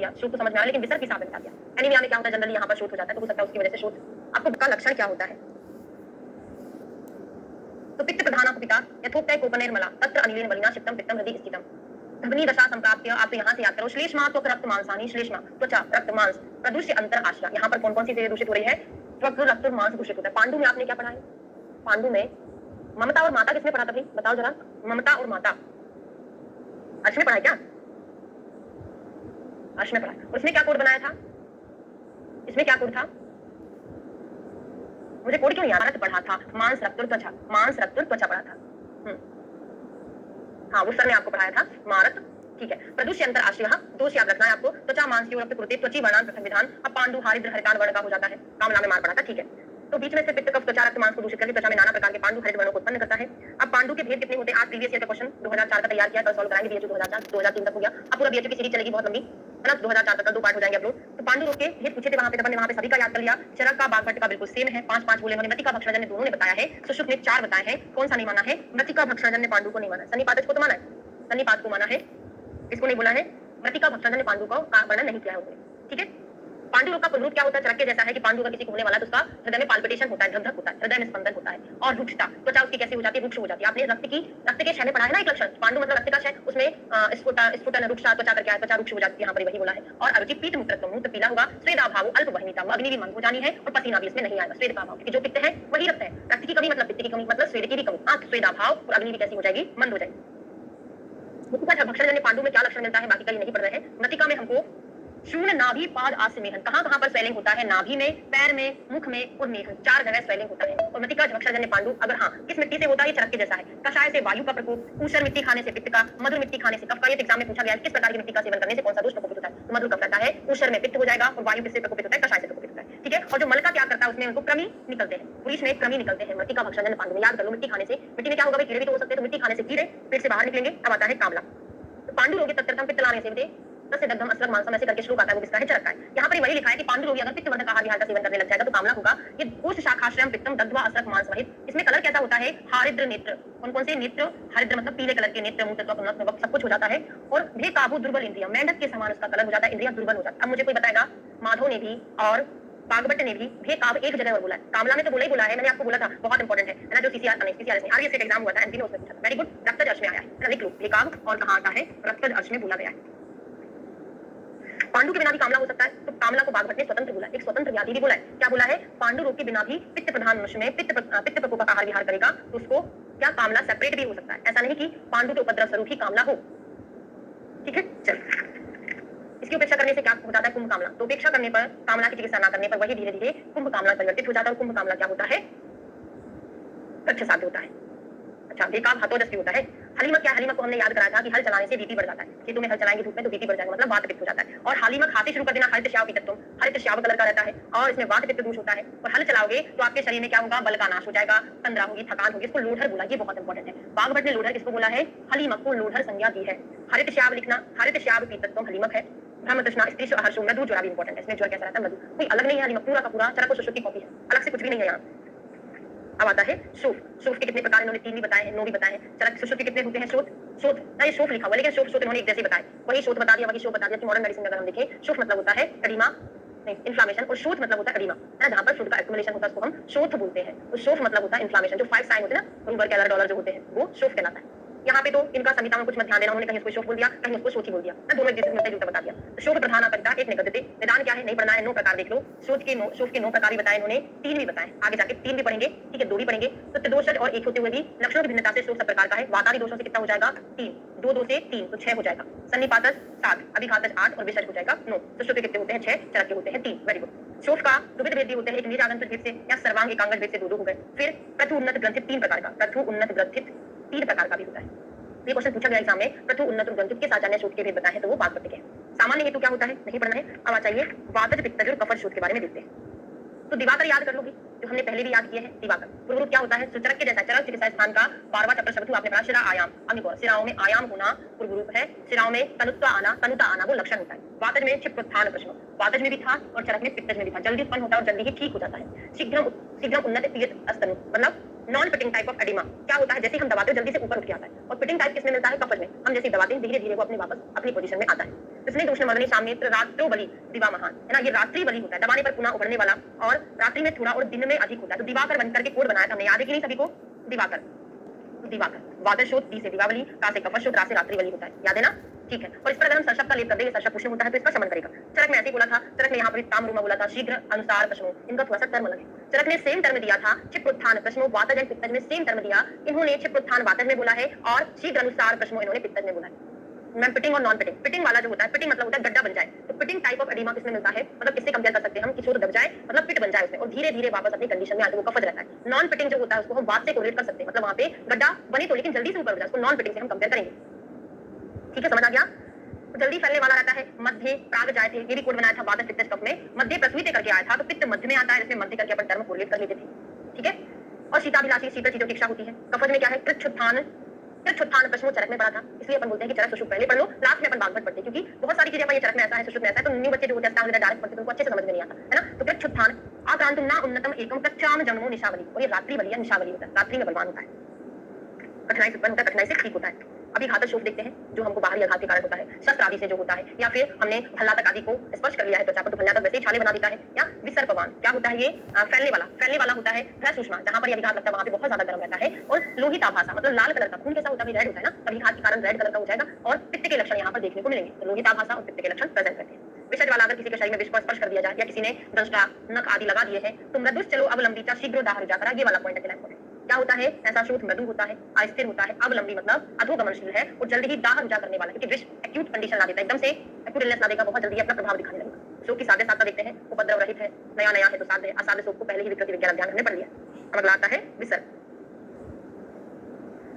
किया, शोथ तो समझ में आया, लेकिन विसर्ग की साथ में बता दिया। एनीमिया में क्या होता है, जनरली यहाँ पर शोथ हो जाता है, तो हो सकता है उसकी वजह से शोथ। आपको का लक्षण क्या होता है? तो पित्त प्रधाना पिता यथोक्तय कोपनेर्मला तत्र अनिलेन वलिना चित्तम पित्तम हृदि स्थितम। ध्वनि दशा संप्राप्य आप यहाँ से याद करो। श्लेष्मा त्वक रक्त मांसानी, श्लेष्मा त्वचा रक्त मांस प्रदुष्य अंतर आश्रय। यहाँ पर कौन कौन सी चीजें दूषित हो रही है? त्वक रक्त और मांस दूषित होता है। पांडु में आपने क्या पढ़ा है? पांडु में ममता और माता किसने पढ़ा था भाई, बताओ जरा। ममता और माता अर्श में पढ़ा है क्या? अर्श में पढ़ा है। उसने क्या कोड बनाया था? इसमें क्या कोड था? मुझे कोड क्यों नहीं आ रहा? पढ़ा था मांस रक्त और त्वचा, मांस रक्त और त्वचा पढ़ा था। हाँ, वो सर ने आपको पढ़ाया था मारत, ठीक है। प्रदुष्य अंतर आश्रय, दोष याद रखना है आपको। त्वचा मांस रक्त कृत्य त्वची वर्णान प्रथम विधान। अब पांडु हारिद्र हरितान वर्ण का हो जाता है, कामला में मार पड़ा था, ठीक है। तो बीच में से पित्त कफ त्वचा रक्त मांस को दूषित करके त्वचा में नाना प्रकार के पांडु हरित वर्णों को उत्पन्न करता है। अब पांडु के भेद कितने होते हैं? आज प्रीवियस ईयर का क्वेश्चन 2004 का तैयार किया, कल सॉल्व कराएंगे। बीएचयू 2004 2003 तक हो गया। अब पूरा बीएचयू की सीरीज चलेगी बहुत लंबी, है ना। 2004 तक 2 पार्ट हो जाएंगे अपलोड। तो पांडु रोग के भेद पूछे थे वहां पे, अपन ने वहां पे सभी का याद कर लिया। चरक का बागभट्ट का बिल्कुल सेम है, 5 बोले। मृतिका भक्षणजन्य दोनों ने बताया है, सुश्रुत ने 4 बताए हैं। कौन सा नहीं माना है? मृतिका भक्षणजन्य पांडु को नहीं माना। सन्निपात को तो माना है, सन्निपात को माना है, इसको नहीं बोला है। मृतिका भक्षणजन्य पांडु का वर्णन नहीं किया है उसने, ठीक है। पांडु रोग का रूप क्या होता है? चरक के जैसा है कि पांडु का किसी को होने वाला है तो उसका हृदय में पाल्पिटेशन होता है, धक धक होता है, हृदय में स्पंदन होता है। और रुक्षता, त्वचा उसकी कैसी हो जाती है? रुक्ष हो जाती है। आपने रक्त के क्षय में पढ़ा है ना एक लक्षण, पांडु मतलब रक्त का क्षय, उसमें स्फुटन रुक्षा त्वचा करके त्वचा रुक्ष हो जाती है, यहाँ पर वही बोला है। और अरुचि पीत मूत्र मूत्र पीला होगा। स्वेदाभाव अल्प वहनीता, अग्नि भी मंद हो जानी है और पसीना भी इसमें नहीं आएगा। स्वेद का अभाव, क्योंकि जो पित्त है वही रक्त है। रक्त की कमी मतलब पित्त की कमी, मतलब स्वेद की भी कमी। स्वेदाभाव और अग्नि भी कैसी हो जाएगी? मंद हो जाएगी। भक्षणजन्य पांडु में क्या लक्षण मिलता है? बाकी का ये नहीं पढ़ रहे हैं। मृतिका में हमको शून्य नाभि पाद आस्य मेहन, कहां कहां पर स्वेलिंग होता है? नाभि में, पैर में, मुख में और मेहन, 4 जगह स्वेलिंग होता है। और मृतिका भक्षणजन्य पांडु अगर हाँ किस मिट्टी से होता है? चरक के जैसा है। कषाय से वायु का प्रकोप, ऊषर मिट्टी खाने से पित्त का, मधुर मिट्टी खाने से कफ का। ये एग्जाम में पूछा गया है किस प्रकार की मिट्टी का सेवन करने से कौन सा दोष प्रकोपित होता है? तो मधुर कफ रहता है, ऊषर में पित्त हो जाएगा और वायु किससे प्रकोपित होता है? कषाय से प्रकोपित होता है, ठीक है। और जो मल का त्याग करता है उसमें उनको कृमि निकलते हैं, पुरुष में कृमि निकलते हैं। मृतिका भक्षणजन्य पांडु में याद कर लो। मिट्टी खाने से, मिट्टी में क्या होगा भाई? कीड़े भी तो हो सकते हैं, तो मिट्टी खाने से कीड़े पेट से बाहर निकलेंगे। अब आता है कामला। तो पांडु रोगी तत्तरतम पित्त लाने से तस्य दग्धम असलग मांसम, ऐसे करके श्लोक आता है, वो किसका है? चरक का है। यहाँ पर वही लिखा है कि पांडु रोगी अगर पित्त वर्धक आहार विहार का सेवन करने लग जाएगा तो कामला होगा। ये कोश शाखाश्रयम पित्तम दग्ध्वा असलग मांस वहित। इसमें कलर कैसा होता है? हारिद्र नेत्र। कौन कौन से नेत्र? हरिद्र मतलब पीले कलर के नेत्र, मूत्र त्वक सब कुछ हो जाता है। और भे काबू दुर्बल इंद्रिया, मेंढक के समान उसका कलर हो जाता है, इंद्रिया दुर्बल हो जाता है। अब मुझे कोई बताएगा, माधव ने भी और बागभट्ट ने भी भे काब एक जगह और बोला है। कामला में तो बोला ही बोला है, मैंने आपको बोला था, बहुत इंपॉर्टेंट है ना। जो सीसीआर में आरबीएस का एग्जाम हुआ था, एमपी में उसमें पूछा था। Very good. रक्तज अर्श में आया है, लिख लो भे काब और कहां आता है? रक्तज अर्श में बोला गया है। पांडु के बिना भी कामला हो सकता है, तो कामला को बागभट्ट ने स्वतंत्र बोला, एक स्वतंत्र व्याधि भी बोला है। क्या बोला है? पांडु रोग के बिना भी पित्त प्रधान मनुष्य में पित्त प्रकोप का आहार विहार करेगा तो उसको क्या कामला सेपरेट भी हो सकता है। ऐसा नहीं कि पांडु के उपद्रव स्वरूप ही कामला हो, ठीक है। चलो, इसकी उपेक्षा करने से क्या हो जाता है? कुंभ कामला। तो उपेक्षा करने पर, कामला की चिकित्सा न करने पर वही धीरे धीरे कुंभ कामला परिवर्तित हो जाता है। और कुंभ कामला क्या होता है? कच्छ साध्य होता है। अच्छा, बेकाब हतोजस्वी होता है। हलीमक क्या? हलीमक को हमने याद कराया था कि हल चलाने से बीपी बढ़ जाता है। खेतों में हल चलाएंगे धूप में तो बीपी बढ़ जाएगा, मतलब वात पित्त हो जाता है। और हालीमक खाते शुरू कर देना, हरित श्याव पीतत्व, हरित श्याव कलर का रहता है और इसमें वात पित्त दोष होता है। और हल चलाओगे तो आपके शरीर में क्या होगा? बल का नाश हो जाएगा, तंद्रा होगी, थकान होगी। इसको लोढ़र बोला, ये बहुत इंपॉर्टेंट है। बागभट्ट ने लोढ़र किसको बोला है? हलीमक को लोढ़र संज्ञा दी है। हरित श्याव लिखना, हरित श्याव पीतत्व हलीमक है। ब्रह्म तृष्णा स्त्री हर्ष मधु जोड़ा भी इंपॉर्टेंट है। इसमें जोड़ कैसा रहता है? मधु। कोई अलग नहीं है, हलीमक पूरा का पूरा चरक और सुश्रुत की कॉपी है, अलग से कुछ भी नहीं है यहाँ। अब आता है शोफ। शोफ के कितने प्रकार? इन्होंने 3 भी बताए हैं, 9 भी बताए हैं। चरक सुश्रुत के कितने होते हैं? शोथ ना, ये शोफ लिखा हुआ, लेकिन शोथ इन्होंने एक जैसे बताए, वही शोथ बता दिया, वही शोफ बता दिया। मॉडर्न मेडिसिन अगर हम देखें, शोफ मतलब होता है एडिमा, नहीं इन्फ्लामेशन, और शोथ मतलब होता है एडिमा, है ना। जहां पर शुद्ध का एक्युमुलेशन होता है उसको हम शोथ बोलते हैं। तो शोफ मतलब होता है इन्फ्लामेशन। जो 5 साइन होते हैं ना, रूबर कैलर डॉलर जो होते हैं, वो शोफ कहलाता है। यहाँ पे तो इनका संहिता में कुछ मत ध्यान देना, उन्होंने कहीं उसको शोफ बोल दिया, कहीं उसको शोथी बोल दिया, दोनों एक जैसे मिलता जुलता बता दिया। तो शोफ प्रधान अपरिता एक निगद्यते, निदान क्या है? नहीं पढ़ना है, 9 प्रकार देख लो। शोथ के 9 प्रकार ही बताए इन्होंने, 3 भी बताए, आगे जाके 3 भी पढ़ेंगे, ठीक है, 2 भी पढ़ेंगे। तो त्रिदोषज और एक होते हुए भी लक्षणों की भिन्नता से शोथ सब प्रकार का है। वातादि दोषों से कितना हो जाएगा? 3, 2 से 3 तो 6 हो जाएगा। सन्निपातज 7, अभिघातज 8 और विसर्ज हो जाएगा 9। सुश्रुत के कितने होते हैं? 6, चरक के होते हैं 3। Very good. शोफ का द्विविध भेद होते हैं, एक निरागंत भेद से या सर्वांग एकांग भेद से 2 हो गए। फिर प्रथु उन्नत ग्रंथित 3 प्रकार का, प्रथु उन्नत ग्रंथित 3 प्रकार का भी होता है। ये क्वेश्चन पूछा गया एग्जाम में, प्रथु उन्नत ग्रंथित के साजान्य शोथ के भेद बताए हैं, तो वो बागभट्ट के हैं। सामान्य हेतु क्या होता है? नहीं पढ़ना है। अब चाहिए वातज पित्तज और कफर शोथ के बारे में देखते हैं। तो दिवाकर याद कर लोगे, जो हमने पहले भी याद किए हैं। दिवाकर पूर्व क्या होता है? चरक के जैसा, चरक चिकित्सा स्थान का 12वां चैप्टर शब्द आपने पढ़ा। शिरा आयाम, अग्निकोर, सिराओं में आयाम होना पूर्व रूप है, सिराओं में तनुत्व आना, तनुता आना वो लक्षण होता है। वातज में क्षिप्रोत्थान प्रश्न, वातज में भी था और चरक में पित्तज में भी था, जल्दी उत्पन्न होता है और जल्दी ही ठीक हो जाता है। शीघ्र उन्नत तीर्थ अस्तनु, मतलब non pitting type of oedema क्या होता है, जैसे हम दबाते हैं जल्दी से ऊपर उठ के आता है, और पिटिंग टाइप किसमें मिलता है, कफज में। हम जैसे दबाते हैं धीरे धीरे वो अपने वापस अपनी पोजीशन में आता है। इसलिए दूसरे मदनी सामनेत्र रात्रो बलि दिवा महान है ना, ये रात्रि बलि होता है, दबाने पर पुनः उभरने वाला, और रात्रि में थोड़ा और दिन में अधिक होता है। तो दिवाकर बनकर के कोड बनाया था हमने, याद है कि नहीं सभी को, दिवाकर दिवाकर, वादर शोध, दी से दिवावली, का से कफश शोध, रा से रात्रि बलि होता है, याद है ना, ठीक है। और इस पर अगर हम सरशब का लेप कर देंगे, सरशब पुष्ण होता है तो इसका शमन करेगा। चरक में ऐसे ही बोला था, चरक ने यहाँ पर ताम्रुमा बोला था, शीघ्र अनुसार प्रश्नों, इनका थोड़ा सा टर्म अलग है। चरक ने सेम टर्म दिया था, क्षिप्रोत्थान प्रश्नों वातज एंड पित्तज में सेम टर्म दिया, इन्होंने क्षिप्रोत्थान वातज में बोला है और शीघ्र अनुसार प्रश्नों इन्होंने पित्तज में बोला है। मैम पिटिंग और नॉन पिटिंग, पिटिंग वाला जो होता है, पिटिंग मतलब होता है गड्ढा बन जाए, तो पिटिंग टाइप ऑफ एडिमा किसमें मिलता है, मतलब किससे कंपेयर कर सकते हैं हम, किसी को दब जाए मतलब पिट बन जाए उसमें और धीरे धीरे वापस अपनी कंडीशन में आके वो कफज रहता है। नॉन पिटिंग जो होता है उसको हम बात से कोरिलेट कर सकते हैं, मतलब वहां पे गड्ढा बने तो लेकिन जल्दी से ऊपर हो जाए, उसको नॉन पिटिंग से हम कंपेयर करेंगे। ठीक है, समझ आ गया। तो जल्दी फैलने वाला रहता है, मध्य प्राग जाए थे, ये भी कोड बनाया था वातज पित्त कफ में, मध्य प्रस्वीत करके आया था, तो पित्त मध्य में आता है, इसमें मध्य करके अपन टर्म कोरिलेट कर लेते थे। ठीक है, और शीताभिलाषी शीतल चीजों की इच्छा होती है। कफज में क्या है, कृच्छुत्थान प्रश्नों चरक में पढ़ा था, इसलिए अपन बोलते हैं कि चरक सुषुप्त पहले पढ़ लो, लास्ट में अपन बागवट पढ़ते हैं, क्योंकि बहुत सारी चीजें अपन ये चरक में ऐसा है सुषुप्त में ऐसा है, तो न्यू बच्चे जो होते हैं डायरेक्ट पढ़ते हैं तो उनको अच्छे से समझ में नहीं आता है ना। तो कृच्छुत्थान आक्रांतुम ना उन्नतम एकम कक्षाम जन्मो निशावली, और ये रात्रि बलि या निशावली होता है, रात्रि में बलवान होता है, कठिनाई से उत्पन्न होता है, कठिनाई से ठीक होता है। अभी घातक शोक देखते हैं जो हमको बाहरी आघात के कारण होता है, शस्त्र आदि से जो होता है, या फिर हमने भल्लातक आदि को स्पर्श कर लिया है त्वचा पर, तो भल्लातक वैसे ही छाले बना देता है, या विसर्पवान क्या होता है, ये फैलने वाला होता है, भ्रस सुषमा जहां पर ये आघात लगता है वहां पे बहुत ज्यादा गर्म रहता है, और लोहित आभासा मतलब लाल कलर का, खून कैसा होता है, रेड होता है ना, तभी घात के कारण रेड कलर का हो जाएगा, और पित्त के लक्षण यहाँ पर देखने को मिलेंगे, तो लोहित आभासा और पित्त के लक्षण प्रेजेंट करते हैं। विषज वाला अगर किसी के शरीर में विष को स्पर्श कर दिया जाए, या किसी ने दंष्टा नख आदि लगा दिए हैं, तो मृदुस चलो अवलंबिता शीघ्र दाह रुजा करा, ये वाला पॉइंट अकेला है। क्या होता है, ऐसा शोध मृदु होता है, अस्थिर होता है, अवलंबी मतलब अधोगमनशील है, और जल्दी ही दाह रुजा करने वाला, क्योंकि विष एक्यूट कंडीशन ला देता है, एकदम से एक्यूट इलनेस ला देगा, बहुत जल्दी अपना प्रभाव दिखाने लगेगा। शोक की साध्य साधता देखते हैं, उपद्रव रहित है, नया है तो साध्य है, असाध्य शोक को पहले ही विकृति विज्ञान अध्ययन हमने पढ़ लिया। अब अगला आता है विसर्ग।